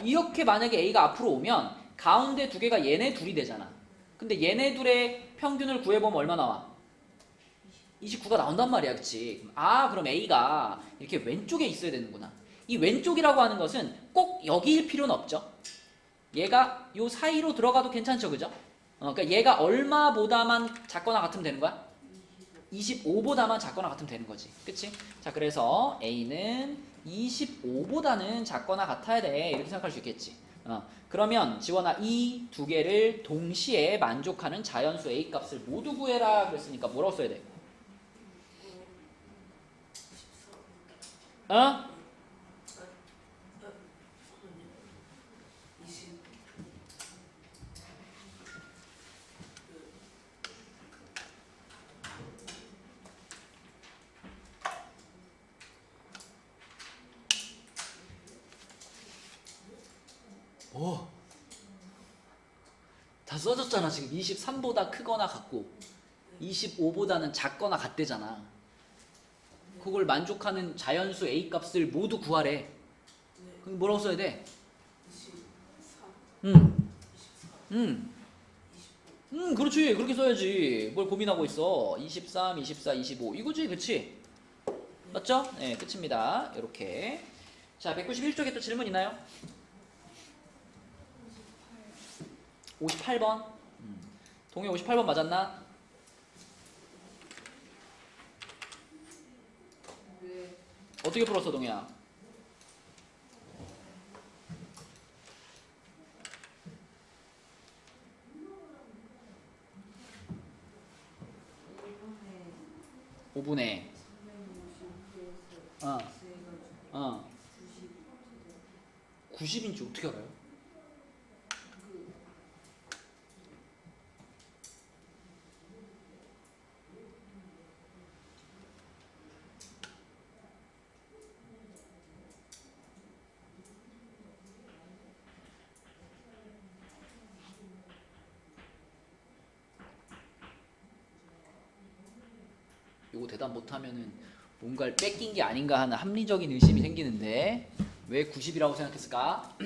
이렇게 만약에 A가 앞으로 오면 가운데 두 개가 얘네 둘이 되잖아. 근데 얘네 둘의 평균을 구해보면 얼마 나와? 29가 나온단 말이야. 그치? 그럼 A가 이렇게 왼쪽에 있어야 되는구나. 이 왼쪽이라고 하는 것은 꼭 여기일 필요는 없죠. 얘가 요 사이로 들어가도 괜찮죠. 그죠? 그러니까 얘가 얼마보다만 작거나 같으면 되는 거야? 25보다만 작거나 같으면 되는 거지. 그치? 자, 그래서 A는 25보다는 작거나 같아야 돼. 이렇게 생각할 수 있겠지. 그러면 지원아 이 두 개를 동시에 만족하는 자연수 A 값을 모두 구해라 그랬으니까 뭐라고 써야 돼? 14. 20. 다 써졌잖아. 지금 23보다 크거나 같고 25보다는 작거나 같대잖아. 그걸 만족하는 자연수 A 값을 모두 구하래. 네. 그럼 뭐라고 써야 돼? 23. 25. 그렇지. 그렇게 써야지. 뭘 고민하고 있어. 23, 24, 25 이거지. 그치? 맞죠? 네, 끝입니다. 이렇게. 자, 191쪽에 또 질문 있나요? 58번. 동해 58번 맞았나? 네. 어떻게 풀었어, 동해야? 이번에 5분의 350에서 어. 90. 90인지 어떻게 알아요? 이거 대답 못하면은 뭔가를 뺏긴 게 아닌가 하는 합리적인 의심이 생기는데 왜 90이라고 생각했을까?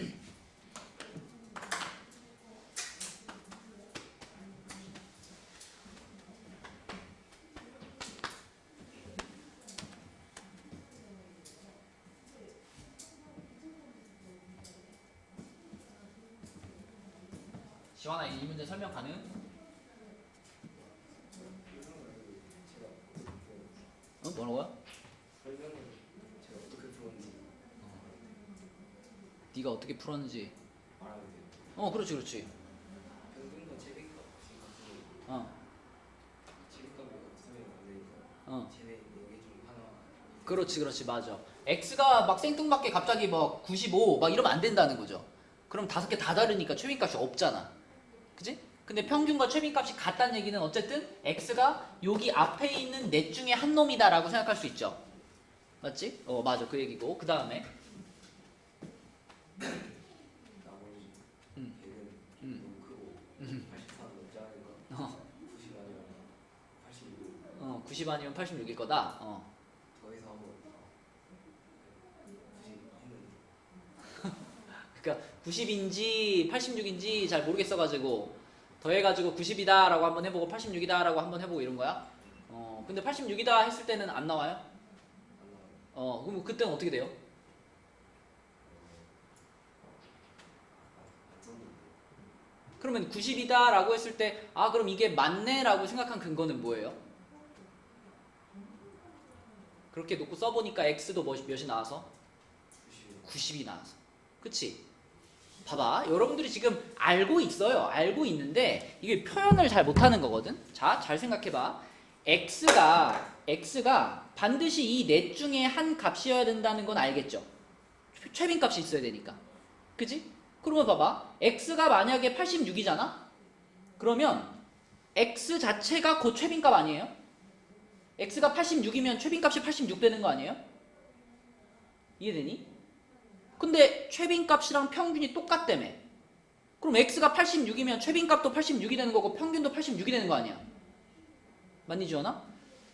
지원아 이 문제 설명 가능? 어? 뭐라고요? 설명은 제가 어떻게 풀었는지 네가 어떻게 풀었는지. 말하면 돼요. 그렇지 그렇지. 평균과 최대값 지금 같은 어. 최대값이 없으면 안 되니까 어. 최대 4개 중 하나. 그렇지 그렇지 맞아. x가 막 생뚱맞게 갑자기 막 95 막 이러면 안 된다는 거죠. 그럼 5개 다 다르니까 최빈값이 없잖아. 그지? 근데 평균과 최빈값이 같다는 얘기는 어쨌든 x가 여기 앞에 있는 넷 중에 한 놈이다라고 생각할 수 있죠. 맞지? 맞아 그 얘기고 그 다음에 나머지 음. 100은 음. 너무 크고 음. 84는 넘지 않을까? 어, 90 아니면 86. 90 아니면 86일 거다. 더해서 한번 90 했는데 그러니까 90인지 86인지 잘 모르겠어가지고 더해가지고 90이다 라고 한번 해보고 86이다 라고 한번 해보고 이런 거야. 근데 86이다 했을 때는 안 나와요? 안 나와요. 그럼 그때는 어떻게 돼요? 안 썼는데 그러면 90이다 라고 했을 때 그럼 이게 맞네 라고 생각한 근거는 뭐예요? 그렇게 놓고 써보니까 x도 몇이 나와서? 90. 90이 나와서. 그치? 봐봐 여러분들이 지금 알고 있어요. 알고 있는데 이게 표현을 잘 못하는 거거든. 자 잘 생각해봐. x가 반드시 이 넷 중에 한 값이어야 된다는 건 알겠죠? 최빈값이 있어야 되니까. 그지? 그러면 봐봐 x가 만약에 86이잖아? 그러면 x 자체가 곧 최빈값 아니에요? x가 86이면 최빈값이 86 되는 거 아니에요? 이해되니? 근데 최빈값이랑 평균이 똑같다며. 그럼 x가 86이면 최빈값도 86이 되는 거고 평균도 86이 되는 거 아니야? 맞니 지원아?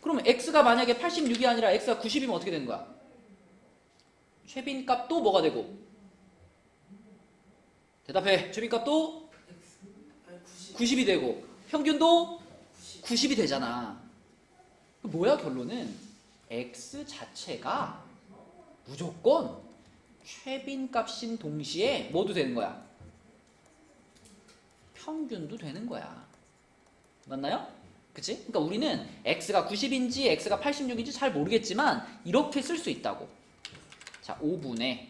그러면 x가 만약에 86이 아니라 x가 90이면 어떻게 되는 거야? 최빈값도 뭐가 되고? 대답해. 최빈값도 아니 90. 90이 되고 평균도 90이 되잖아. 뭐야 결론은? x 자체가 무조건 최빈값인 동시에 뭐도 되는 거야? 평균도 되는 거야. 맞나요? 그치? 그러니까 우리는 x가 90인지 x가 86인지 잘 모르겠지만 이렇게 쓸 수 있다고. 자, 5분의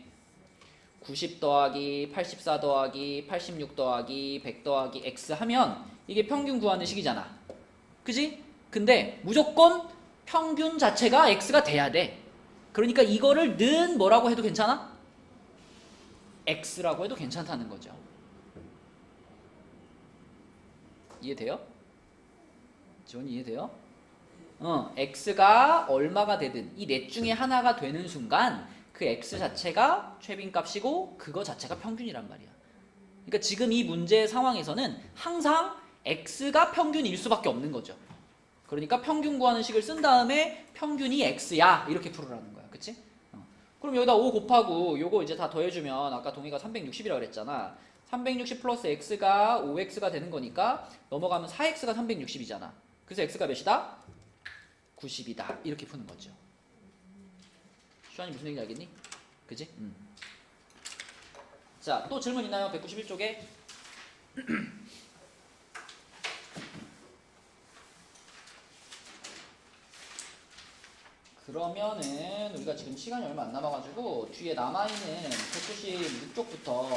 90 더하기 84 더하기 86 더하기 100 더하기 x 하면 이게 평균 구하는 식이잖아. 그지? 근데 무조건 평균 자체가 x가 돼야 돼. 그러니까 이거를 는 뭐라고 해도 괜찮아? x라고 해도 괜찮다는 거죠. 이해돼요? 지원이 이해돼요? x가 얼마가 되든 이 넷 중에 하나가 되는 순간 그 x 자체가 최빈값이고 그거 자체가 평균이란 말이야. 그러니까 지금 이 문제의 상황에서는 항상 x가 평균일 수밖에 없는 거죠. 그러니까 평균 구하는 식을 쓴 다음에 평균이 x야 이렇게 풀으라는 거야. 그치? 그럼 여기다 5 곱하고 요거 이제 다 더해주면 아까 동의가 360이라고 그랬잖아. 360 플러스 x가 5x가 되는 거니까 넘어가면 4x가 360이잖아. 그래서 x가 몇이다? 90이다. 이렇게 푸는 거죠. 슈안이 무슨 얘기인지 알겠니? 그지? 자, 또 질문 있나요? 191쪽에. 그러면은 우리가 지금 시간이 얼마 안 남아가지고 뒤에 남아있는 196쪽부터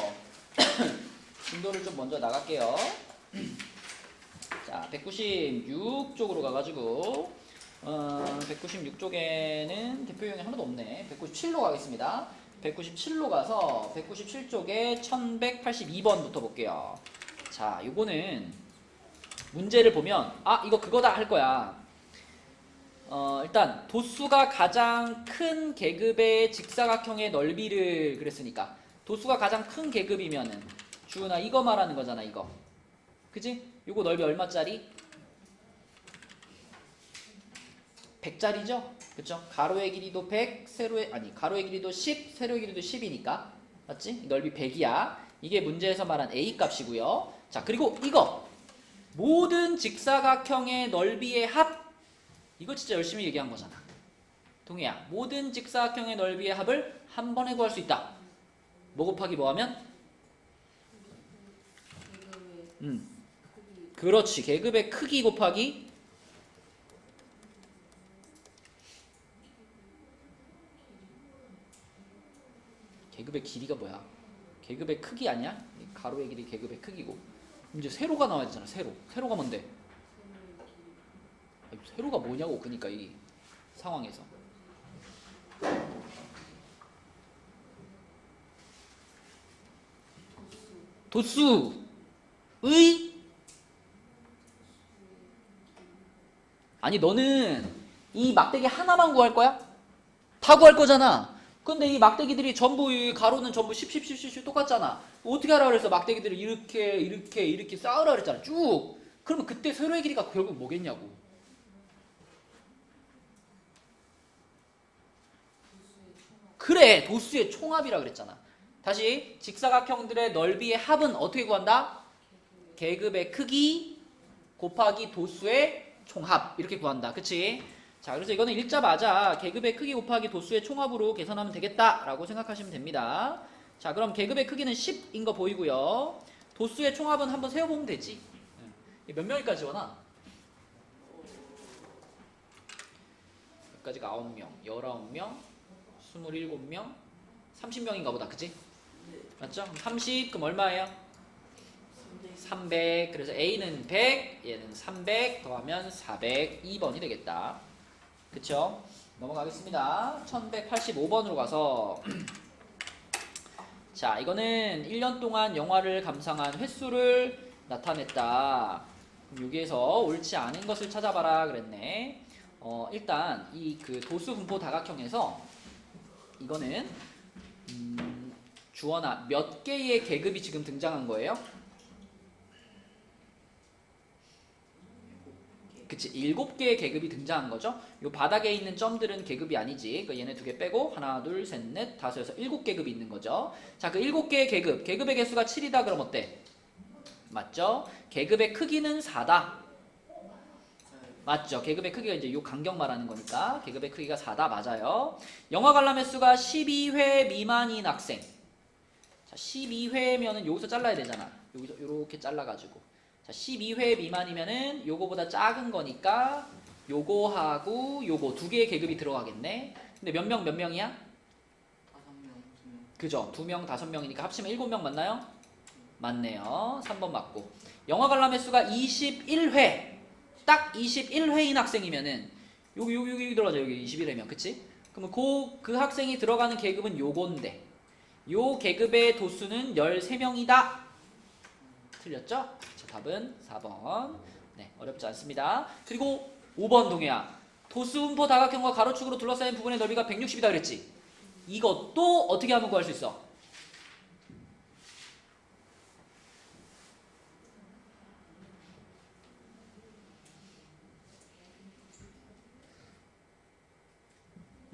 진도를 좀 먼저 나갈게요. 자, 196쪽으로 가가지고 196쪽에는 대표용이 하나도 없네. 197로 가겠습니다. 197로 가서 197쪽에 1182번부터 볼게요. 자, 요거는 문제를 보면 이거 그거다 할 거야. 일단 도수가 가장 큰 계급의 직사각형의 넓이를 그랬으니까 도수가 가장 큰 계급이면은 주은아 이거 말하는 거잖아. 이거 그지? 요거 넓이 얼마짜리? 100짜리죠? 그쵸? 가로의 길이도 100, 가로의 길이도 10, 세로의 길이도 10이니까 맞지? 넓이 100이야. 이게 문제에서 말한 A 값이고요. 자, 그리고 이거 모든 직사각형의 넓이의 합. 이거 진짜 열심히 얘기한 거잖아. 동희야, 모든 직사각형의 넓이의 합을 한 번에 구할 수 있다. 뭐 곱하기 뭐 하면? 크기. 그렇지. 계급의 크기 곱하기 계급의 길이가 뭐야? 계급의 크기 아니야? 이 가로의 길이 계급의 크기고. 이제 세로가 나와야 되잖아. 세로가 뭔데? 아니, 세로가 뭐냐고. 그러니까 이 상황에서. 도수의 아니 너는 이 막대기 하나만 구할 거야? 다 구할 거잖아. 근데 이 막대기들이 전부 이 가로는 전부 10 똑같잖아. 어떻게 하라 그래서 막대기들을 이렇게 쌓으라 그랬잖아. 쭉. 그러면 그때 세로의 길이가 결국 뭐겠냐고. 그래, 도수의 총합이라 그랬잖아. 다시 직사각형들의 넓이의 합은 어떻게 구한다? 계급의 크기 곱하기 도수의 총합 이렇게 구한다. 그치? 자, 그래서 이거는 읽자마자 계급의 크기 곱하기 도수의 총합으로 계산하면 되겠다라고 생각하시면 됩니다. 자, 그럼 계급의 크기는 10인 거 보이고요. 도수의 총합은 한번 세어보면 되지. 몇 명일까지 원하? 여기까지가 9명, 19명, 27명, 30명인가 보다. 그치? 맞죠? 30, 그럼 얼마예요? 300. 그래서 A는 100, 얘는 300 더하면 402번이 되겠다. 그쵸? 넘어가겠습니다. 1185번으로 가서 자, 이거는 1년 동안 영화를 감상한 횟수를 나타냈다. 그럼 여기에서 옳지 않은 것을 찾아봐라 그랬네. 일단 이 그 도수 분포 다각형에서 이거는 주어나 몇 개의 계급이 지금 등장한 거예요? 그치, 7개의 계급이 등장한 거죠. 요 바닥에 있는 점들은 계급이 아니지. 그 얘네 2개 빼고 하나, 둘, 셋, 넷, 다섯에서 7계급이 있는 거죠. 자, 그 7개의 계급의 개수가 7이다. 그럼 어때? 맞죠? 계급의 크기는 4다. 맞죠? 계급의 크기가 이제 요 간격 말하는 거니까 계급의 크기가 4다. 맞아요. 영화 관람 횟수가 12회 미만인 학생. 자, 12회면은 여기서 잘라야 되잖아. 여기서 요렇게 잘라가지고. 자, 12회 미만이면은 요거보다 작은 거니까 요거하고 요거 2개의 계급이 들어가겠네. 근데 몇 명이야? 5명, 2명. 그죠? 2명, 5명이니까 합치면 7명 맞나요? 맞네요. 3번 맞고. 영화 관람 횟수가 21회. 딱 21회인 학생이면은 여기 들어가죠. 여기 21회면. 그치? 그러면 그 학생이 들어가는 계급은 요건데 요 계급의 도수는 13명이다. 틀렸죠? 자, 답은 4번. 네, 어렵지 않습니다. 그리고 5번 동해야. 도수분포 다각형과 가로축으로 둘러싸인 부분의 넓이가 160이다 그랬지? 이것도 어떻게 하면 구할 수 있어?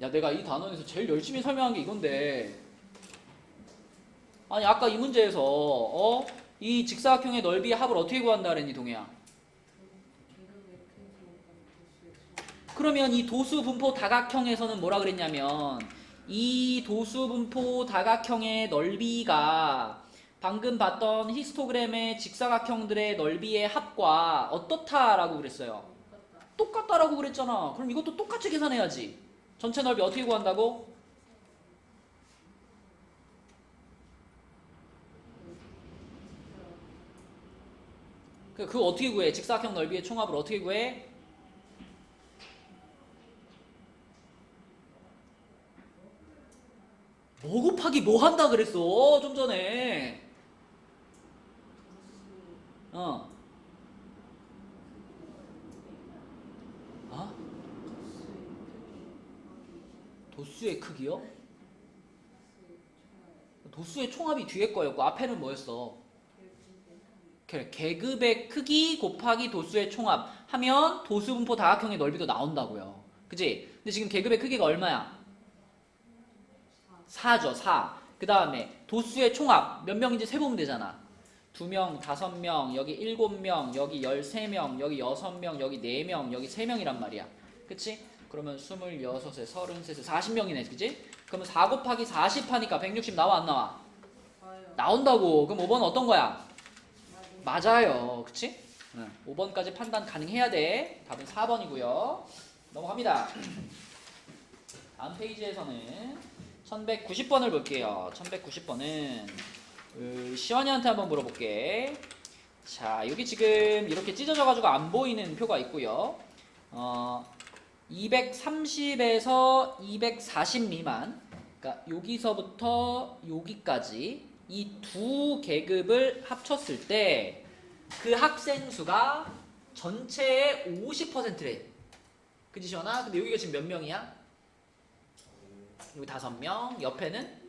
야, 내가 이 단원에서 제일 열심히 설명한 게 이건데 아니 아까 이 문제에서 이 직사각형의 넓이의 합을 어떻게 구한다 그랬니 동해야? 그러면 이 도수분포 다각형에서는 뭐라 그랬냐면 이 도수분포 다각형의 넓이가 방금 봤던 히스토그램의 직사각형들의 넓이의 합과 어떻다라고 그랬어요? 똑같다라고 그랬잖아. 그럼 이것도 똑같이 계산해야지. 전체 넓이 어떻게 구한다고? 그거 어떻게 구해? 직사각형 넓이의 총합을 어떻게 구해? 뭐 곱하기 뭐 한다 그랬어 좀 전에. 어? 도수의 크기요? 도수의 총합이 뒤에 거였고 앞에는 뭐였어? 그래, 계급의 크기 곱하기 도수의 총합 하면 도수분포 다각형의 넓이도 나온다고요. 그치? 근데 지금 계급의 크기가 얼마야? 4죠. 4. 그 다음에 도수의 총합 몇 명인지 세보면 되잖아. 2명, 5명, 여기 7명, 여기 13명, 여기 6명, 여기 4명, 여기 3명이란 말이야. 그치? 그러면 26에 33에 40명이네. 그치? 그러면 4 곱하기 40 하니까 160 나와 안 나와? 나온다고. 그럼 5번은 어떤 거야? 맞아요. 그치? 5번까지 판단 가능해야 돼. 답은 4번이고요. 넘어갑니다. 다음 페이지에서는 1190번을 볼게요. 1190번은 시원이한테 한번 물어볼게. 자, 여기 지금 이렇게 찢어져가지고 안 보이는 표가 있고요. 230에서 240 미만, 그러니까 여기서부터 여기까지 이 두 계급을 합쳤을 때 그 학생 수가 전체의 50%래. 그지 시원아? 근데 여기가 지금 몇 명이야? 여기 5명, 옆에는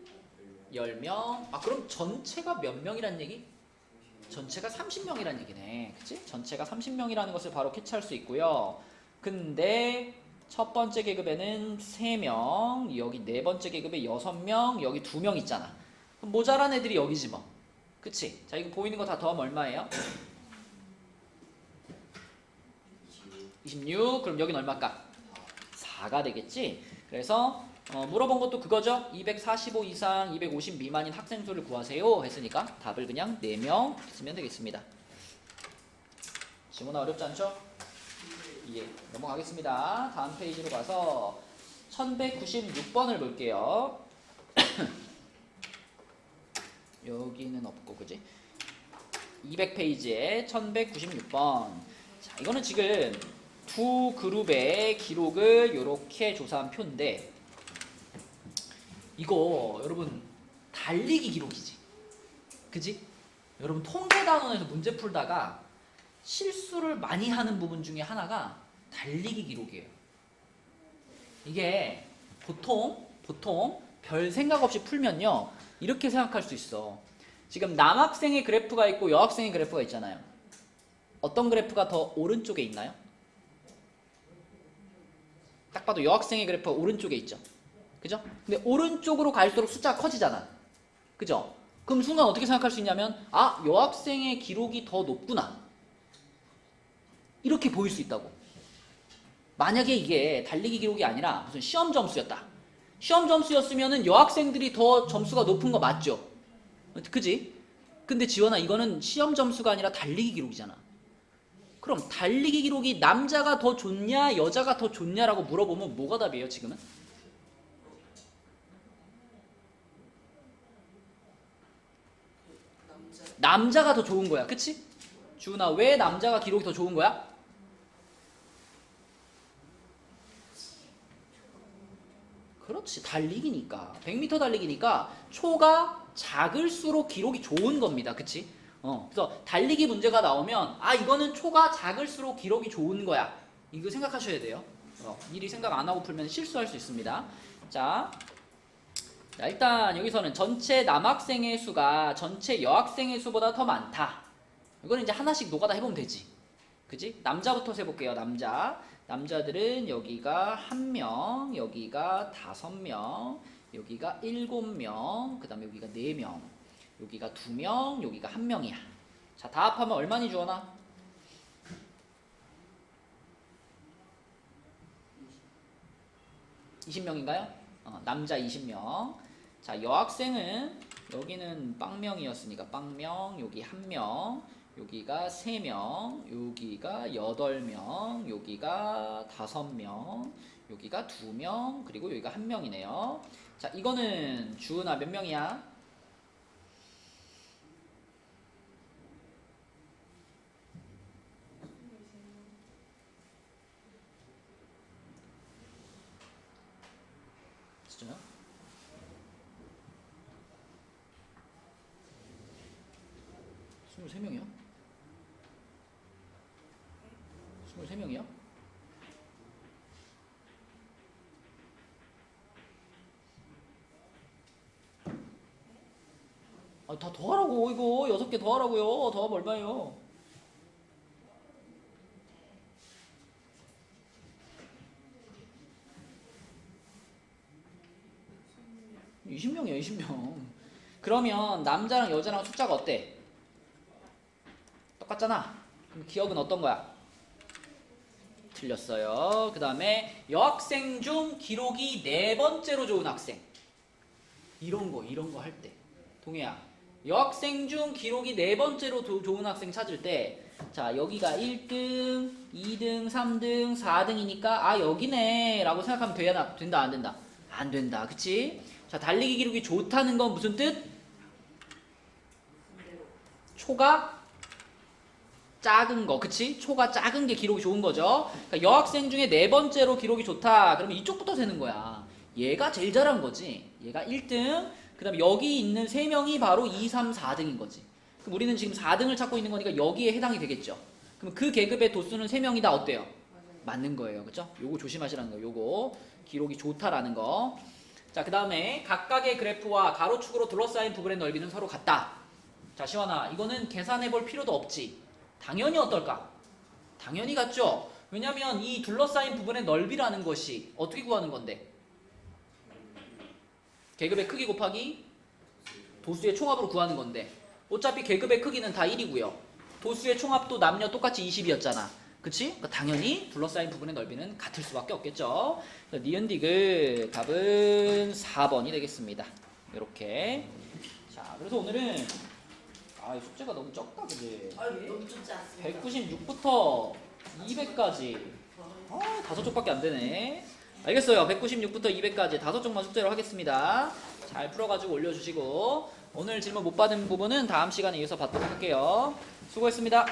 10명. 아, 그럼 전체가 몇 명이란 얘기? 전체가 30명이란 얘기네. 그치? 전체가 30명이라는 것을 바로 캐치할 수 있고요. 근데 첫 번째 계급에는 3명, 여기 네 번째 계급에 6명, 여기 2명 있잖아. 그럼 모자란 애들이 여기지 뭐. 그치? 자, 이거 보이는 거 다 더하면 얼마예요? 26. 그럼 여긴 얼마일까? 4가 되겠지? 그래서 물어본 것도 그거죠. 245 이상 250 미만인 학생 수를 구하세요 했으니까 답을 그냥 4명 쓰면 되겠습니다. 지문은 어렵지 않죠? 예, 넘어가겠습니다. 다음 페이지로 가서 1196번을 볼게요. 여기는 없고, 그지? 200페이지에 1196번. 자, 이거는 지금 두 그룹의 기록을 이렇게 조사한 표인데, 이거 여러분 달리기 기록이지, 그지? 여러분 통계단원에서 문제 풀다가 실수를 많이 하는 부분 중에 하나가 달리기 기록이에요. 이게 보통 별 생각 없이 풀면요 이렇게 생각할 수 있어. 지금 남학생의 그래프가 있고 여학생의 그래프가 있잖아요. 어떤 그래프가 더 오른쪽에 있나요? 딱 봐도 여학생의 그래프가 오른쪽에 있죠. 그죠? 근데 오른쪽으로 갈수록 숫자가 커지잖아. 그죠? 그럼 순간 어떻게 생각할 수 있냐면, 아, 여학생의 기록이 더 높구나, 이렇게 보일 수 있다고. 만약에 이게 달리기 기록이 아니라 무슨 시험 점수였다. 시험 점수였으면은 여학생들이 더 점수가 높은 거 맞죠? 그지? 근데 지원아, 이거는 시험 점수가 아니라 달리기 기록이잖아. 그럼 달리기 기록이 남자가 더 좋냐 여자가 더 좋냐라고 물어보면 뭐가 답이에요 지금은? 남자가 더 좋은 거야. 그치? 주은아, 왜 남자가 기록이 더 좋은 거야? 그렇지, 달리기니까. 100m 달리기니까 초가 작을수록 기록이 좋은 겁니다. 그치? 그래서 달리기 문제가 나오면, 아, 이거는 초가 작을수록 기록이 좋은 거야, 이거 생각하셔야 돼요. 미리 생각 안 하고 풀면 실수할 수 있습니다. 자, 일단 여기서는 전체 남학생의 수가 전체 여학생의 수보다 더 많다. 이거는 이제 하나씩 노가다 해보면 되지. 그지? 남자부터 세볼게요. 남자들은 여기가 1명, 여기가 5명, 여기가 7명, 그 다음에 여기가 4명, 여기가 2명, 여기가 1명이야. 자, 다 합하면 얼마니 주원아? 20명인가요? 남자 20명. 자, 여학생은 여기는 빵명이었으니까 빵명, 여기 1명, 여기가 3명, 여기가 8명, 여기가 5명, 여기가 2명, 그리고 여기가 1명이네요. 자, 이거는 주은아 몇 명이야? 진짜요? 23명이요? 23명이요? 아, 다 더하라고. 이거 6개 더하라고요. 더하면 얼마예요? 20명이야 20명. 그러면 남자랑 여자랑 숫자가 어때? 똑같잖아. 그럼 기억은 어떤 거야? 틀렸어요. 그 다음에 여학생 중 기록이 4번째로 좋은 학생, 이런 거 할 때 동해야, 여학생 중 기록이 네 번째로 좋은 학생 찾을 때, 자, 여기가 1등, 2등, 3등, 4등이니까, 아, 여기네. 라고 생각하면 된다, 안 된다? 안 된다. 그치? 자, 달리기 기록이 좋다는 건 무슨 뜻? 초가 작은 거, 그치? 초가 작은 게 기록이 좋은 거죠. 그러니까 여학생 중에 네 번째로 기록이 좋다. 그러면 이쪽부터 세는 거야. 얘가 제일 잘한 거지. 얘가 1등, 그 다음에 여기 있는 3명이 바로 2, 3, 4등인 거지. 그럼 우리는 지금 4등을 찾고 있는 거니까 여기에 해당이 되겠죠. 그럼 그 계급의 도수는 3명이 다 어때요? 맞는 거예요. 그죠? 요거 조심하시라는 거. 요거 기록이 좋다라는 거. 자, 그 다음에 각각의 그래프와 가로축으로 둘러싸인 부분의 넓이는 서로 같다. 자, 시원아, 이거는 계산해 볼 필요도 없지. 당연히 어떨까? 당연히 같죠? 왜냐면 이 둘러싸인 부분의 넓이라는 것이 어떻게 구하는 건데? 계급의 크기 곱하기 도수의 총합으로 구하는 건데, 어차피 계급의 크기는 다 1이고요. 도수의 총합도 남녀 똑같이 20이었잖아. 그치? 그러니까 당연히 둘러싸인 부분의 넓이는 같을 수밖에 없겠죠. 니은디귿 답은 4번이 되겠습니다. 이렇게. 자, 그래서 오늘은 이 숙제가 너무 적다, 그지? 너무 좋지 않습니까? 196부터 200까지. 5쪽밖에 안 되네. 알겠어요. 196부터 200까지 5쪽만 숙제로 하겠습니다. 잘 풀어가지고 올려주시고, 오늘 질문 못 받은 부분은 다음 시간에 이어서 받도록 할게요. 수고했습니다.